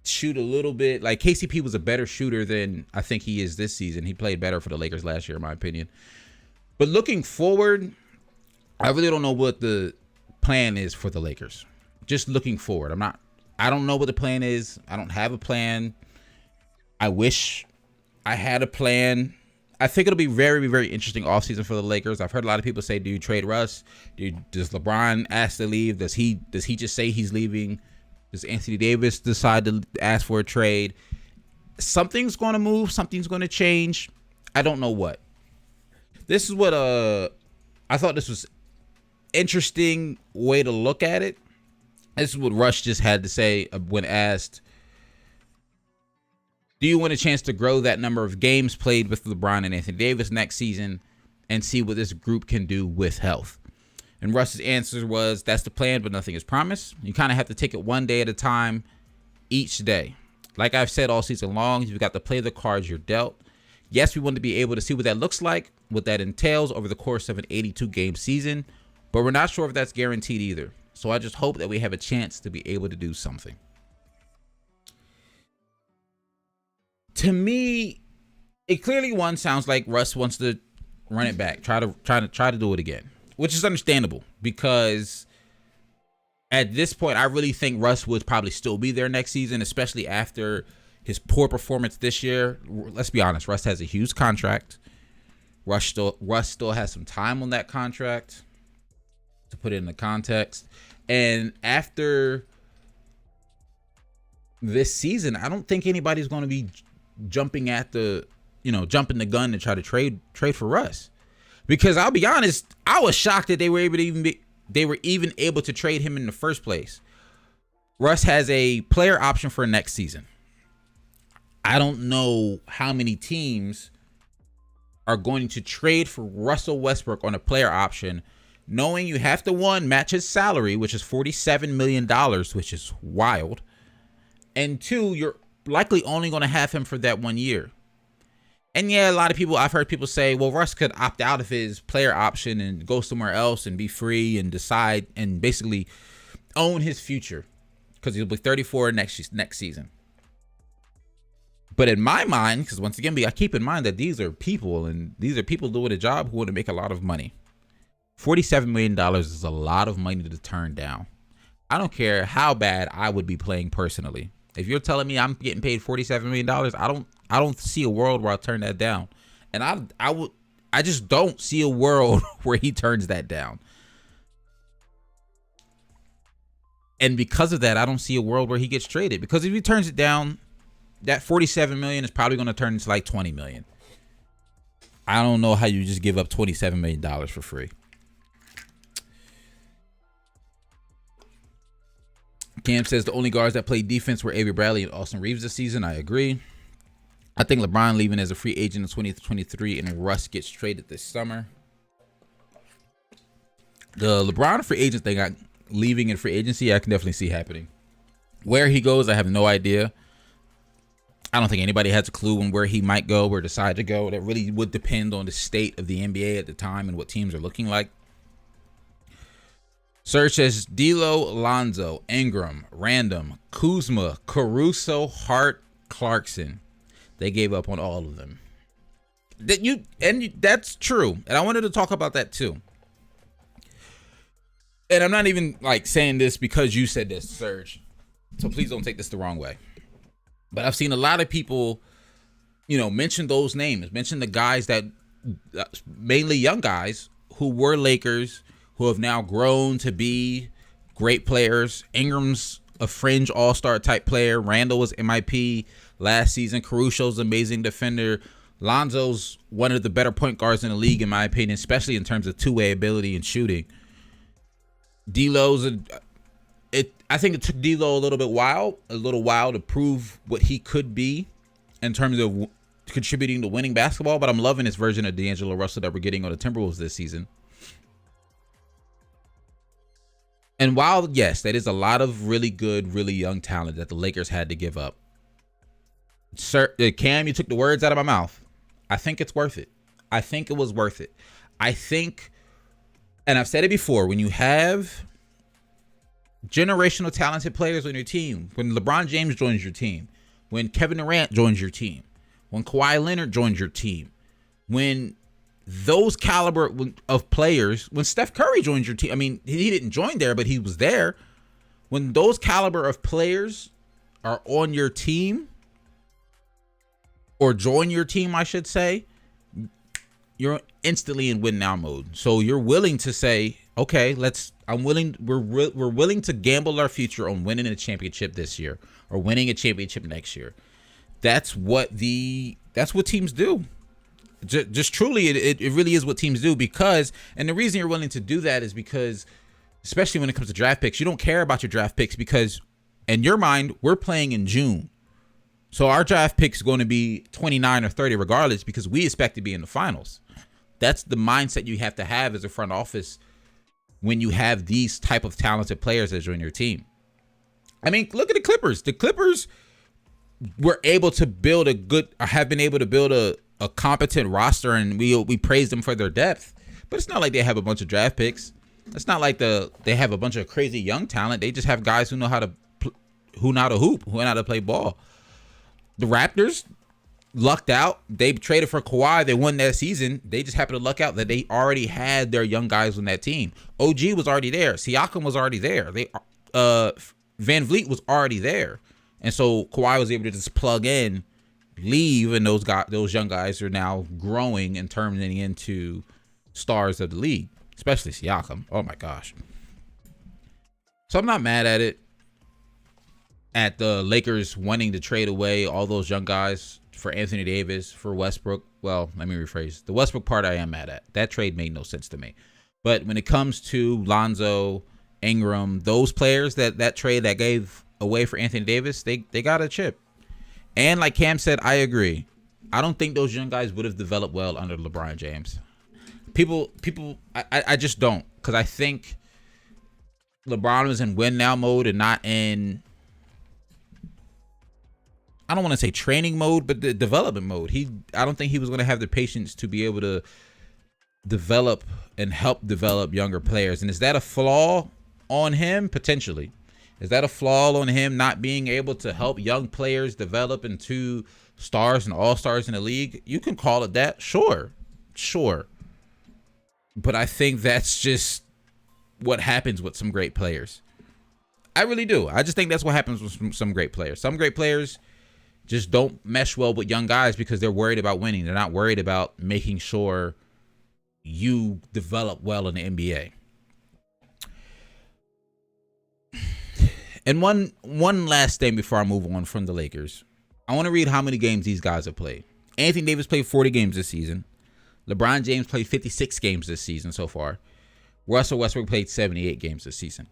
shoot a little bit. Like, KCP was a better shooter than I think he is this season. He played better for the Lakers last year, in my opinion. But looking forward, I really don't know what the plan is for the Lakers. Just looking forward. I don't know what the plan is. I don't have a plan. I wish I had a plan. I think it'll be very, very interesting offseason for the Lakers. I've heard a lot of people say, do you trade Russ? Does LeBron ask to leave? Does he just say he's leaving? Does Anthony Davis decide to ask for a trade? Something's going to move. Something's going to change. I don't know what. This is what I thought this was interesting way to look at it. This is what Rush just had to say when asked, do you want a chance to grow that number of games played with LeBron and Anthony Davis next season and see what this group can do with health? And Russ's answer was, that's the plan, but nothing is promised. You kind of have to take it one day at a time, each day. Like I've said all season long, you've got to play the cards you're dealt. Yes, we want to be able to see what that looks like, what that entails over the course of an 82-game season, but we're not sure if that's guaranteed either. So I just hope that we have a chance to be able to do something. To me, it clearly sounds like Russ wants to run it back, try to do it again, which is understandable because At this point, I really think Russ would probably still be there next season, especially after his poor performance this year. Let's be honest, Russ has a huge contract. Russ still has some time on that contract, to put it into context. And after this season, I don't think anybody's going to be jumping the gun to try to trade for Russ. Because I'll be honest, I was shocked that they were even able to trade him in the first place. Russ has a player option for next season. I don't know how many teams are going to trade for Russell Westbrook on a player option, knowing you have to, one, match his salary, which is $47 million, which is wild. And two, you're likely only going to have him for that 1 year. And yeah, I've heard people say, well, Russ could opt out of his player option and go somewhere else and be free and decide and basically own his future because he'll be 34 next season. But in my mind, because once again, I keep in mind that these are people doing a job who want to make a lot of money. $47 million is a lot of money to turn down. I don't care how bad I would be playing personally. If you're telling me I'm getting paid $47 million, I don't see a world where I'll turn that down. And I just don't see a world where he turns that down. And because of that, I don't see a world where he gets traded. Because if he turns it down, that $47 million is probably going to turn into like $20 million. I don't know how you just give up $27 million for free. Cam says the only guards that played defense were Avery Bradley and Austin Reeves this season. I agree. I think LeBron leaving as a free agent in 2023 and Russ gets traded this summer. The LeBron free agent thing, leaving in free agency, I can definitely see happening. Where he goes, I have no idea. I don't think anybody has a clue on where he might go or decide to go. That really would depend on the state of the NBA at the time and what teams are looking like. Serge says D'Lo, Lonzo, Ingram, Random, Kuzma, Caruso, Hart, Clarkson. They gave up on all of them. That's true. And I wanted to talk about that too. And I'm not even like saying this because you said this, Serge. So please don't take this the wrong way. But I've seen a lot of people, mention those names, mention the guys that, mainly young guys who were Lakers, who have now grown to be great players. Ingram's a fringe all-star type player. Randall was MIP last season. Caruso's an amazing defender. Lonzo's one of the better point guards in the league, in my opinion, especially in terms of two-way ability and shooting. D'Lo's I think it took D'Lo a little while to prove what he could be in terms of contributing to winning basketball, but I'm loving this version of D'Angelo Russell that we're getting on the Timberwolves this season. And while, yes, that is a lot of really good, really young talent that the Lakers had to give up. Sir, Cam, you took the words out of my mouth. I think it's worth it. I think it was worth it. I think, and I've said it before, when you have generational talented players on your team, when LeBron James joins your team, when Kevin Durant joins your team, when Kawhi Leonard joins your team, when those caliber of players, when Steph Curry joins your team, I mean, he didn't join there, but he was there. When those caliber of players are on your team, or join your team, I should say, you're instantly in win now mode. So you're willing to say, okay, we're willing to gamble our future on winning a championship this year or winning a championship next year. That's what teams do. Just truly, it really is what teams do, because, and the reason you're willing to do that is because, especially when it comes to draft picks, you don't care about your draft picks because in your mind, we're playing in June. So our draft pick is going to be 29 or 30 regardless, because we expect to be in the finals. That's the mindset you have to have as a front office when you have these type of talented players that join your team. I mean, look at the Clippers. The Clippers were able to have been able to build a competent roster, and we praise them for their depth. But it's not like they have a bunch of draft picks. It's not like they have a bunch of crazy young talent. They just have guys who know how to hoop, who know how to play ball. The Raptors lucked out. They traded for Kawhi. They won that season. They just happened to luck out that they already had their young guys on that team. OG was already there. Siakam was already there. Van Vliet was already there, and so Kawhi was able to just plug in, leave, and those young guys are now growing and turning into stars of the league, especially Siakam. Oh my gosh. So I'm not mad at it, at the Lakers wanting to trade away all those young guys for Anthony Davis, for Westbrook. Well, let me rephrase. The Westbrook part I am mad at. That trade made no sense to me. But when it comes to Lonzo, Ingram, those players that trade that gave away for Anthony Davis, they got a chip. And like Cam said, I agree. I don't think those young guys would have developed well under LeBron James. I just don't, because I think LeBron was in win now mode and not in, I don't want to say training mode, but the development mode. I don't think he was going to have the patience to be able to develop and help develop younger players. And is that a flaw on him? Potentially. Is that a flaw on him not being able to help young players develop into stars and all-stars in the league? You can call it that. Sure. But I think that's just what happens with some great players. I really do. I just think that's what happens with some great players. Some great players just don't mesh well with young guys because they're worried about winning. They're not worried about making sure you develop well in the NBA. And one last thing before I move on from the Lakers. I want to read how many games these guys have played. Anthony Davis played 40 games this season. LeBron James played 56 games this season so far. Russell Westbrook played 78 games this season.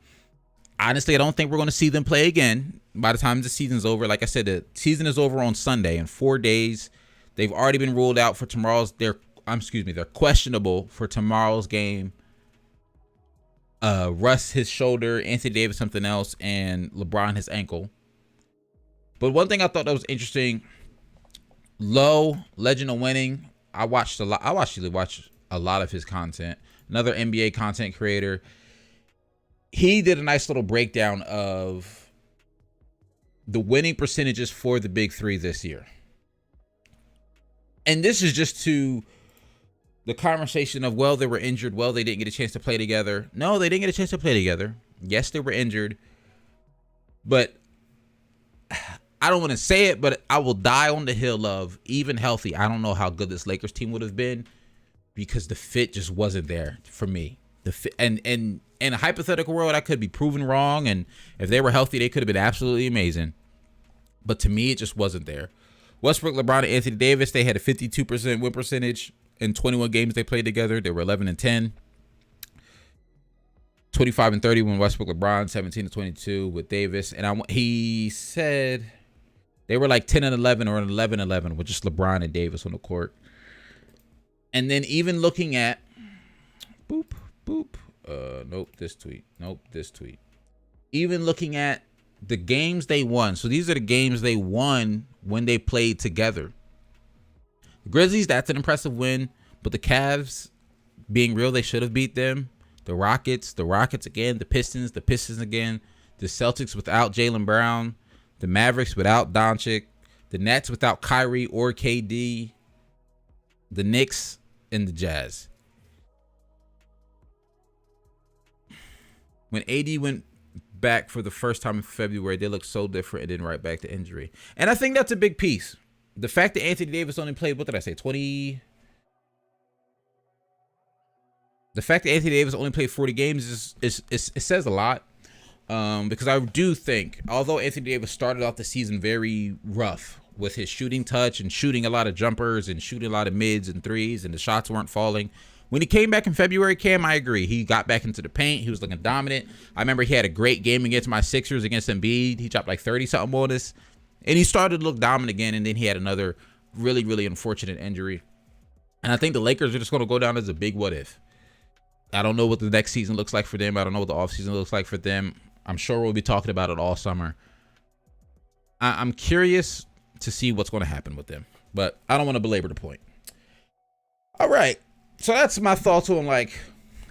Honestly, I don't think we're going to see them play again by the time the season's over. Like I said, the season is over on Sunday. In 4 days, they've already been ruled out for tomorrow's. They're questionable for tomorrow's game. Russ his shoulder, Anthony Davis something else, and LeBron his ankle. But one thing I thought that was interesting, Low, Legend of Winning. I watched a lot of his content. Another NBA content creator. He did a nice little breakdown of the winning percentages for the big three this year. And this is just to the conversation of, well, they were injured. Well, they didn't get a chance to play together. No, they didn't get a chance to play together. Yes, they were injured. But I don't want to say it, but I will die on the hill of, even healthy, I don't know how good this Lakers team would have been because the fit just wasn't there for me. The fit, and in a hypothetical world, I could be proven wrong, and if they were healthy, they could have been absolutely amazing. But to me, it just wasn't there. Westbrook, LeBron, and Anthony Davis, they had a 52% win percentage in 21 games they played together. They were 11-10. 25-30 when Westbrook, LeBron, 17-22 with Davis. And he said they were like 10-11 or 11-11 with just LeBron and Davis on the court. And then even looking at this tweet. Even looking at the games they won. So these are the games they won when they played together. The Grizzlies, that's an impressive win. But the Cavs, being real, they should have beat them. The Rockets again. The Pistons again. The Celtics without Jaylen Brown. The Mavericks without Doncic. The Nets without Kyrie or KD. The Knicks and the Jazz. When AD went back for the first time in February, they looked so different and then right back to injury. And I think that's a big piece. The fact that Anthony Davis only played, what did I say, 20? The fact that Anthony Davis only played 40 games it says a lot. Because I do think, although Anthony Davis started off the season very rough with his shooting touch and shooting a lot of jumpers and shooting a lot of mids and threes and the shots weren't falling. When he came back in February, Cam, I agree. He got back into the paint. He was looking dominant. I remember he had a great game against my Sixers against Embiid. He dropped like 30-something on us. And he started to look dominant again, and then he had another really, really unfortunate injury. And I think the Lakers are just going to go down as a big what if. I don't know what the next season looks like for them. I don't know what the offseason looks like for them. I'm sure we'll be talking about it all summer. I'm curious to see what's going to happen with them. But I don't want to belabor the point. All right. So that's my thoughts on like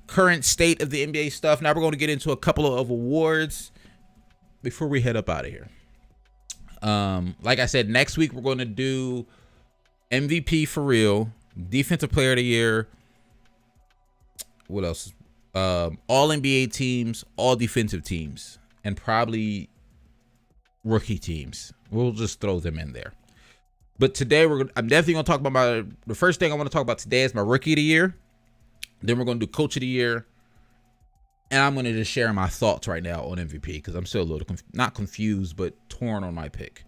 current state of the NBA stuff. Now we're going to get into a couple of awards before we head up out of here. Like I said, next week we're going to do MVP for real, Defensive Player of the Year. What else? All NBA teams, all defensive teams. and probably rookie teams. We'll just throw them in there. But today I'm definitely gonna talk about the first thing I want to talk about today is my rookie of the year. Then we're gonna do coach of the year, and I'm gonna just share my thoughts right now on MVP because I'm still a little not confused but torn on my pick.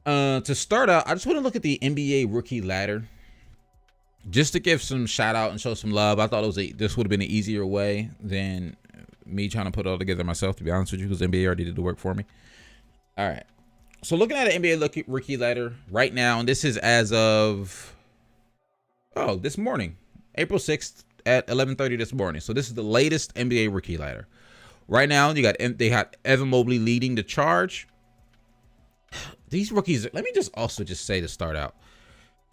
To start out, I just want to look at the NBA rookie ladder, just to give some shout out and show some love. I thought this would have been an easier way than me trying to put it all together myself, to be honest with you, because NBA already did the work for me. All right. So looking at an NBA rookie ladder right now, and this is as of, this morning, April 6th at 11:30 this morning. So this is the latest NBA rookie ladder. Right now, they got Evan Mobley leading the charge. These rookies, let me just say to start out,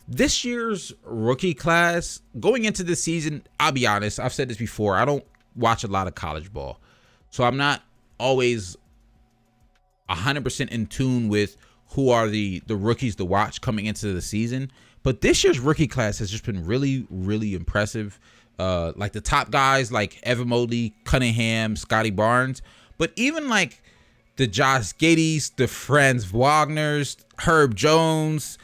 this year's rookie class, going into this season, I'll be honest, I've said this before, I don't watch a lot of college ball. So I'm not always 100% in tune with who are the rookies to watch coming into the season. But this year's rookie class has just been really, really impressive. Like the top guys like Evan Mobley, Cunningham, Scotty Barnes. But even like the Josh Giddys, the Franz Wagners, Herb Jones,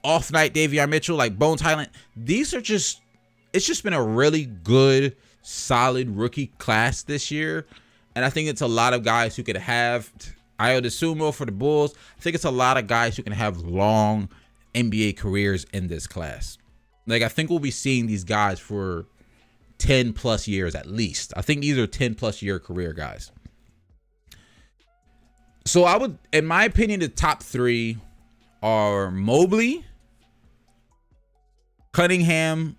off night Davion Mitchell, like Bones Highland. These are it's just been a really good, solid rookie class this year. And I think it's a lot of guys who could have Ayo DeSumo for the Bulls. I think it's a lot of guys who can have long NBA careers in this class. Like, I think we'll be seeing these guys for 10 plus years at least. I think these are 10 plus year career guys. So I would, in my opinion, the top three are Mobley, Cunningham,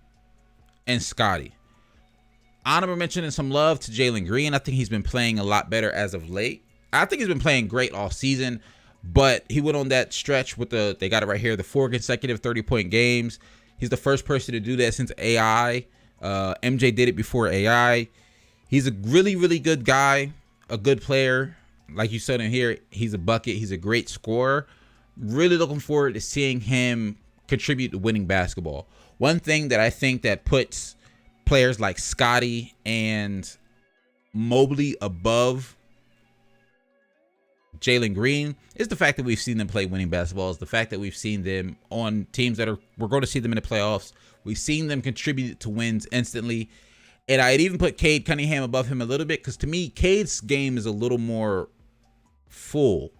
and Scotty. Honorable mention and some love to Jalen Green. I think he's been playing a lot better as of late. I think he's been playing great all season, but he went on that stretch with they got it right here, the 4 consecutive 30-point games. He's the first person to do that since AI. MJ did it before AI. He's a really, really good guy, a good player. Like you said in here, he's a bucket. He's a great scorer. Really looking forward to seeing him contribute to winning basketball. One thing that I think that puts players like Scotty and Mobley above Jalen Green is the fact that we've seen them play winning basketball. Is the fact that we've seen them on teams we're going to see them in the playoffs. We've seen them contribute to wins instantly. And I'd even put Cade Cunningham above him a little bit because to me, Cade's game is a little more full.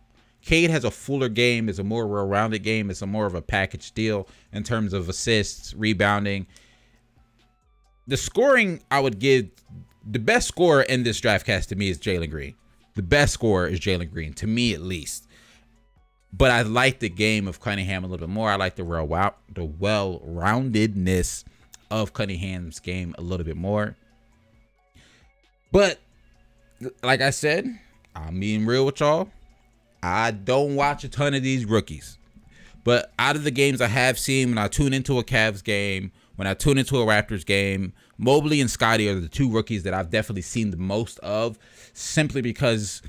Cade has a fuller game, is a more well-rounded game. It's a more of a package deal in terms of assists, rebounding. The scoring, I would give the best scorer in this draft cast to me is Jalen Green. The best scorer is Jalen Green, to me at least. But I like the game of Cunningham a little bit more. I like the well-roundedness of Cunningham's game a little bit more. But like I said, I'm being real with y'all. I don't watch a ton of these rookies. But out of the games I have seen, when I tune into a Cavs game, when I tune into a Raptors game, Mobley and Scotty are the two rookies that I've definitely seen the most of, simply because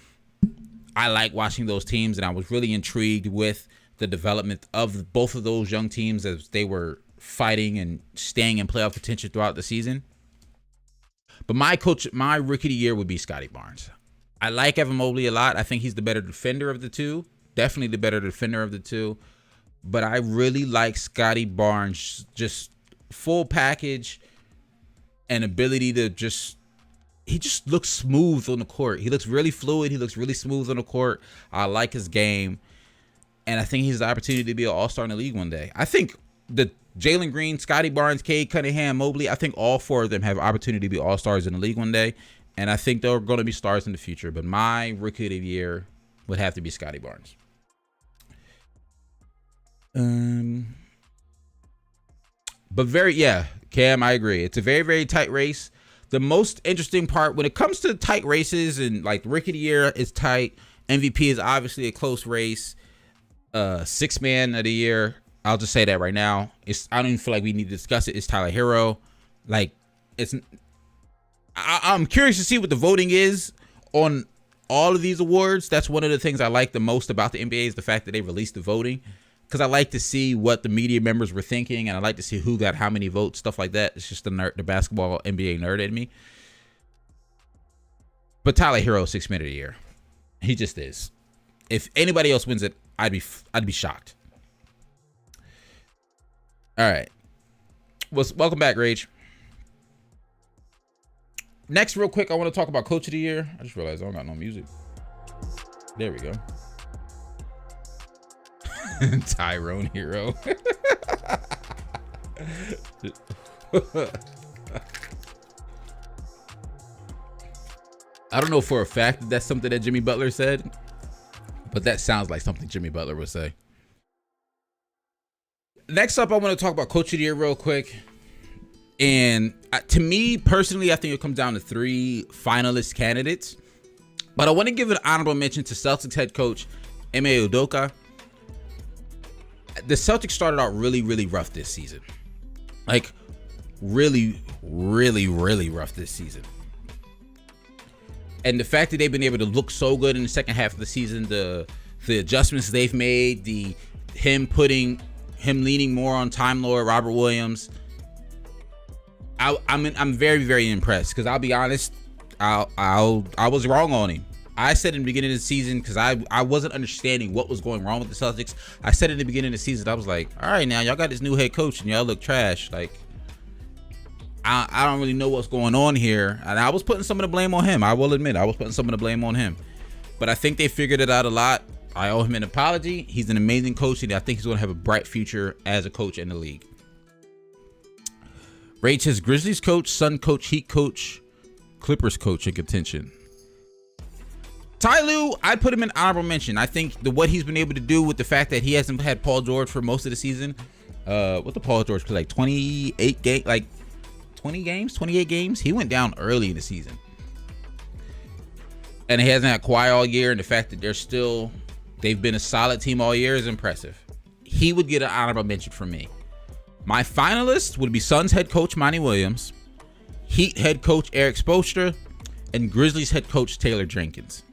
I like watching those teams, and I was really intrigued with the development of both of those young teams as they were fighting and staying in playoff contention throughout the season. But my rookie of the year would be Scotty Barnes. I like Evan Mobley a lot. I think he's the better defender of the two. Definitely the better defender of the two. But I really like Scotty Barnes, just full package and ability to he just looks smooth on the court. He looks really fluid. He looks really smooth on the court. I like his game. And I think he has the opportunity to be an all-star in the league one day. I think the Jalen Green, Scotty Barnes, Cade Cunningham, Mobley, I think all four of them have opportunity to be all-stars in the league one day. And I think they're going to be stars in the future. But my rookie of the year would have to be Scotty Barnes. But Cam, I agree. It's a very, very tight race. The most interesting part when it comes to tight races and like rookie of the year is tight. MVP is obviously a close race. Sixth man of the year, I'll just say that right now. I don't even feel like we need to discuss it. It's Tyler Hero. Like, I'm curious to see what the voting is on all of these awards. That's one of the things I like the most about the NBA is the fact that they released the voting. Because I like to see what the media members were thinking, and I like to see who got how many votes, stuff like that. It's just the basketball NBA nerd in me. But Tyler Hero, 6th man of the year. He just is. If anybody else wins it, I'd be shocked. All right. Welcome back, Rage. Next, real quick, I want to talk about Coach of the Year. I just realized I don't got no music. There we go. Tyrone Hero. I don't know for a fact that that's something that Jimmy Butler said, but that sounds like something Jimmy Butler would say. Next up, I want to talk about Coach of the Year real quick. And to me, personally, I think it comes down to 3 finalist candidates. But I want to give an honorable mention to Celtics head coach Ime Udoka. The Celtics started out really, really rough this season. Like, really, really, really rough this season. And the fact that they've been able to look so good in the second half of the season, the adjustments they've made, him leaning more on Time Lord Robert Williams, I'm very, very impressed. Because I'll be honest, I was wrong on him. I said in the beginning of the season, because I wasn't understanding what was going wrong with the Celtics. I said in the beginning of the season, I was like, all right, now y'all got this new head coach and y'all look trash. Like, I don't really know what's going on here. And I was putting some of the blame on him. I will admit, I was putting some of the blame on him. But I think they figured it out a lot. I owe him an apology. He's an amazing coach, and I think he's going to have a bright future as a coach in the league. Rage his Grizzlies coach, Sun coach, Heat coach, Clippers coach in contention. Ty Lue, I'd put him in honorable mention. I think what he's been able to do with the fact that he hasn't had Paul George for most of the season. What the Paul George play, like 28 games. He went down early in the season. And he hasn't had Kawhi all year, and the fact that they've been a solid team all year is impressive. He would get an honorable mention from me. My finalist would be Suns head coach Monty Williams, Heat head coach Eric Spoelstra, and Grizzlies head coach Taylor Jenkins.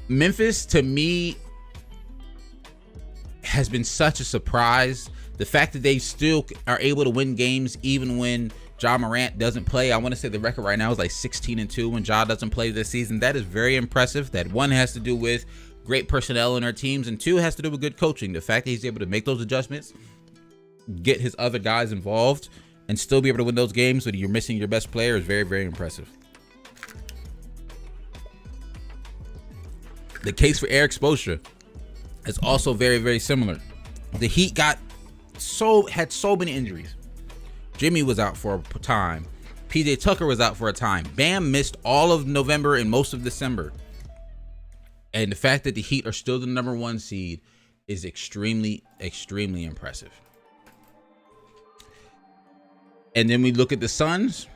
Memphis, to me, has been such a surprise. The fact that they still are able to win games even when Ja Morant doesn't play. I want to say the record right now is like 16-2 when Ja doesn't play this season. That is very impressive. That one has to do with great personnel in our teams, and 2 has to do with good coaching. The fact that he's able to make those adjustments, get his other guys involved, and still be able to win those games when you're missing your best player is very, very impressive. The case for Eric Spoelstra is also very, very similar. The Heat had so many injuries. Jimmy was out for a time. PJ Tucker was out for a time. Bam missed all of November and most of December. And the fact that the Heat are still the number 1 seed is extremely, extremely impressive. And then we look at the Suns,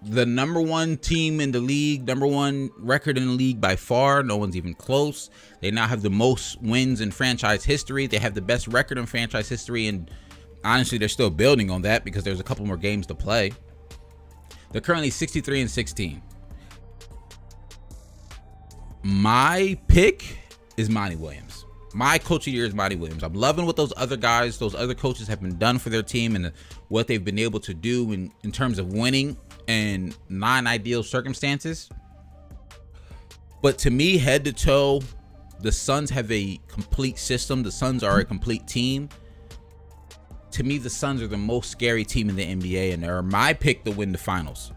the number 1 team in the league, number 1 record in the league by far. No one's even close. They now have the most wins in franchise history. They have the best record in franchise history, and honestly, they're still building on that because there's a couple more games to play. They're currently 63-16. My pick is Monty Williams. My coach of the year is Monty Williams. I'm loving what those other coaches have been done for their team and what they've been able to do in terms of winning in non-ideal circumstances. But to me, head to toe, the Suns have a complete system. The Suns are a complete team. To me, the Suns are the most scary team in the NBA, and they're my pick to win the finals.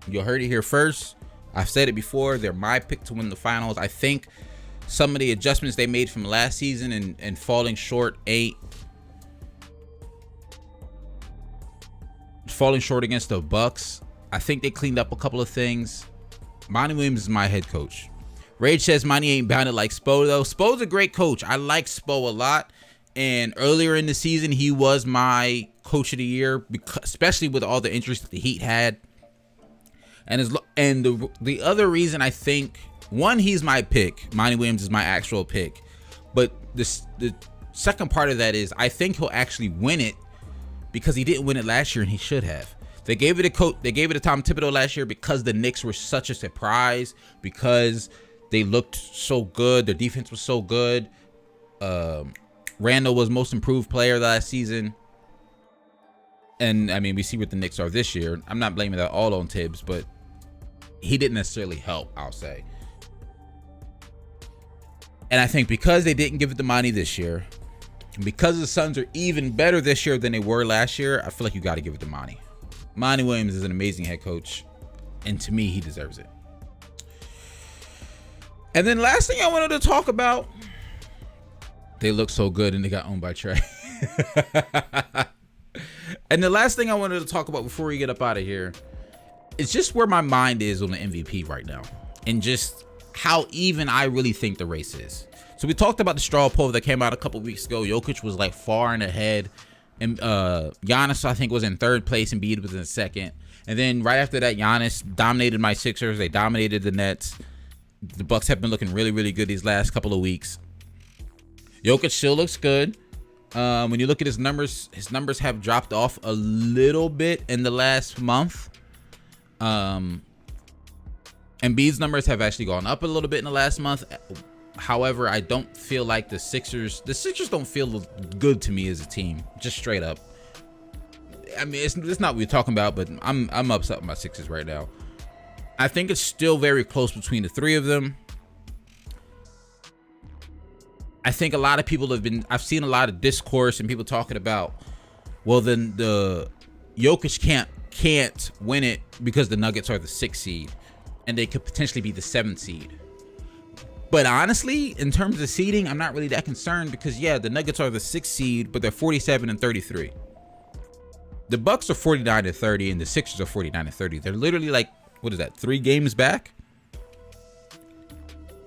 You heard it here first. I've said it before. They're my pick to win the finals. I think some of the adjustments they made from last season and falling short against the Bucks, I think they cleaned up a couple of things. Monty Williams is my head coach. Rage says Monty ain't bounded like Spo, though. Spo's a great coach. I like Spo a lot. And earlier in the season, he was my coach of the year, especially with all the injuries that the Heat had. And the other reason I think, one, he's my pick. Monty Williams is my actual pick. But the second part of that is I think he'll actually win it because he didn't win it last year and he should have. They gave it to Tom Thibodeau last year because the Knicks were such a surprise, because they looked so good. Their defense was so good. Randall was most improved player last season. And I mean, we see what the Knicks are this year. I'm not blaming that all on Tibbs, but he didn't necessarily help, I'll say. And I think because they didn't give it to Monty this year, and because the Suns are even better this year than they were last year, I feel like you got to give it to Monty. Monty Williams is an amazing head coach, and to me, he deserves it. And then last thing I wanted to talk about, they look so good and they got owned by Trey. And the last thing I wanted to talk about before we get up out of here is just where my mind is on the MVP right now, and just how even I really think the race is. So we talked about the straw poll that came out a couple weeks ago. Jokic was like far and ahead, and Giannis I think was in third place, and Embiid was in second. And then right after that, Giannis dominated my Sixers. They dominated the Nets. The Bucks have been looking really, really good these last couple of weeks. Jokic still looks good. When you look at his numbers have dropped off a little bit in the last month. Embiid's numbers have actually gone up a little bit in the last month. However, I don't feel like the Sixers don't feel good to me as a team, just straight up. I mean, it's not what we're talking about, but I'm upset with my Sixers right now. I think it's still very close between the three of them. I think a lot of people I've seen a lot of discourse and people talking about, well, then the Jokic can't win it because the Nuggets are the 6th seed and they could potentially be the 7th seed. But honestly, in terms of seeding, I'm not really that concerned because, yeah, the Nuggets are the 6th seed, but they're 47-33. The Bucks are 49-30 and the Sixers are 49-30. They're literally like, what is that, 3 games back?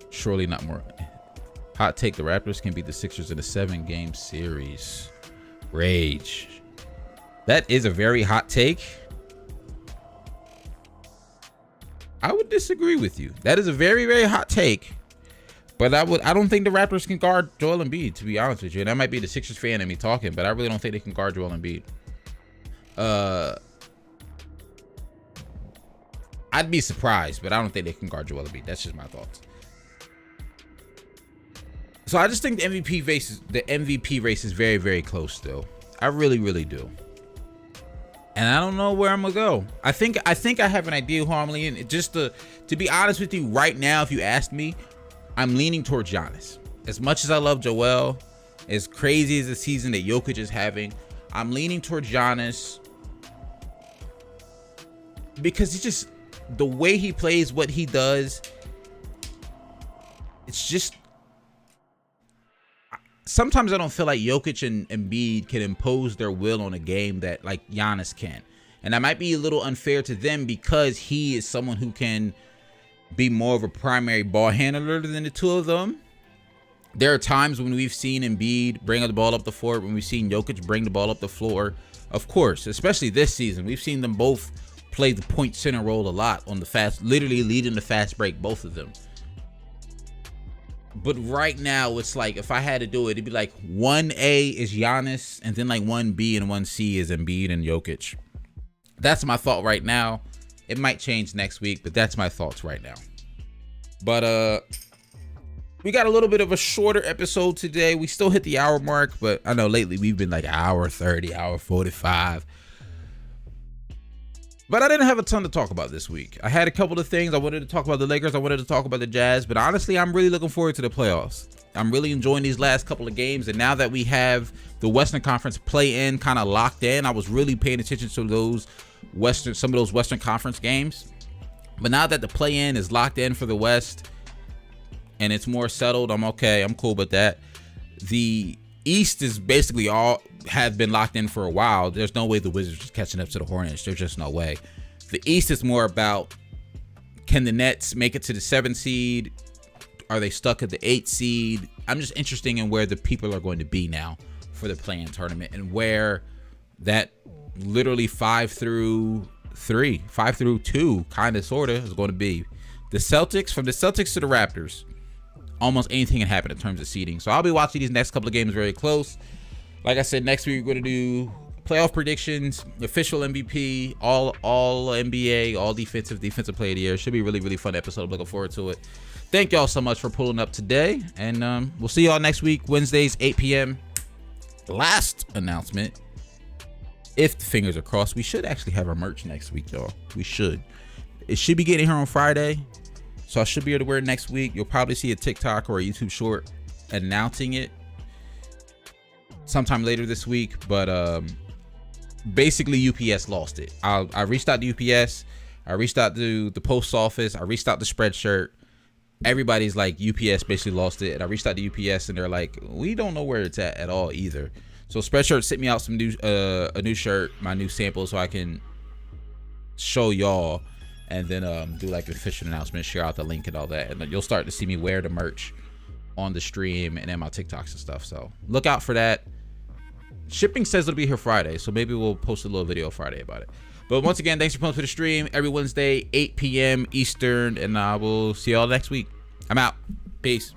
Surely not more. Hot take, the Raptors can beat the Sixers in a 7-game series. Rage. That is a very hot take. I would disagree with you. That is a very, very hot take. But I don't think the Raptors can guard Joel Embiid, to be honest with you. And that might be the Sixers fan in me talking, but I really don't think they can guard Joel Embiid. I'd be surprised, but I don't think they can guard Joel Embiid. That's just my thoughts. So I just think the MVP race is very, very close still. I really, really do. And I don't know where I'm gonna go. I think I have an idea who I'm leaning. Just to be honest with you, right now, if you asked me, I'm leaning towards Giannis. As much as I love Joel, as crazy as the season that Jokic is having, I'm leaning towards Giannis because it's just the way he plays, what he does. It's just sometimes I don't feel like Jokic and Embiid can impose their will on a game that like Giannis can. And that might be a little unfair to them because he is someone who can be more of a primary ball handler than the two of them. There are times when we've seen Embiid bring the ball up the floor, when we've seen Jokic bring the ball up the floor. Of course, especially this season, we've seen them both play the point center role a lot on the fast, literally leading the fast break, both of them. But right now, it's like if I had to do it, it'd be like 1A is Giannis, and then like 1B and 1C is Embiid and Jokic. That's my thought right now. It might change next week, but that's my thoughts right now. But we got a little bit of a shorter episode today. We still hit the hour mark, but I know lately we've been like hour 30, hour 45. But I didn't have a ton to talk about this week. I had a couple of things. I wanted to talk about the Lakers. I wanted to talk about the Jazz. But honestly, I'm really looking forward to the playoffs. I'm really enjoying these last couple of games. And now that we have the Western Conference play-in kind of locked in, I was really paying attention to some of those Western Conference games. But now that the play-in is locked in for the West and it's more settled, I'm okay. I'm cool with that. The East is basically all have been locked in for a while. There's no way the Wizards are catching up to the Hornets. There's just no way. The East is more about, can the Nets make it to the 7th seed? Are they stuck at the 8th seed? I'm just interested in where the people are going to be now for the play-in tournament and where that literally 5 through 2 kind of sort of is going to be. The Celtics, from the Celtics to the Raptors, almost anything can happen in terms of seeding. So I'll be watching these next couple of games very close. Like I said, next week we're going to do playoff predictions, official MVP, all NBA, all defensive player of the year. Should be a really, really fun episode. I'm looking forward to it. Thank y'all so much for pulling up today. And we'll see y'all next week, Wednesdays, 8 p.m. Last announcement. If the fingers are crossed, we should actually have our merch next week, y'all. We should. It should be getting here on Friday, so I should be able to wear it next week. You'll probably see a TikTok or a YouTube short announcing it sometime later this week. But basically, UPS lost it. I reached out to UPS. I reached out to the post office. I reached out to Spreadshirt. Everybody's like, UPS basically lost it. And I reached out to UPS, and they're like, we don't know where it's at all either. So Spreadshirt sent me out some new a new shirt, my new sample, so I can show y'all, and then do like an official announcement, share out the link and all that, and you'll start to see me wear the merch on the stream and in my TikToks and stuff. So look out for that. Shipping says it'll be here Friday, so maybe we'll post a little video Friday about it. But once again, thanks for coming to the stream every Wednesday, 8 p.m. Eastern, and I will see y'all next week. I'm out. Peace.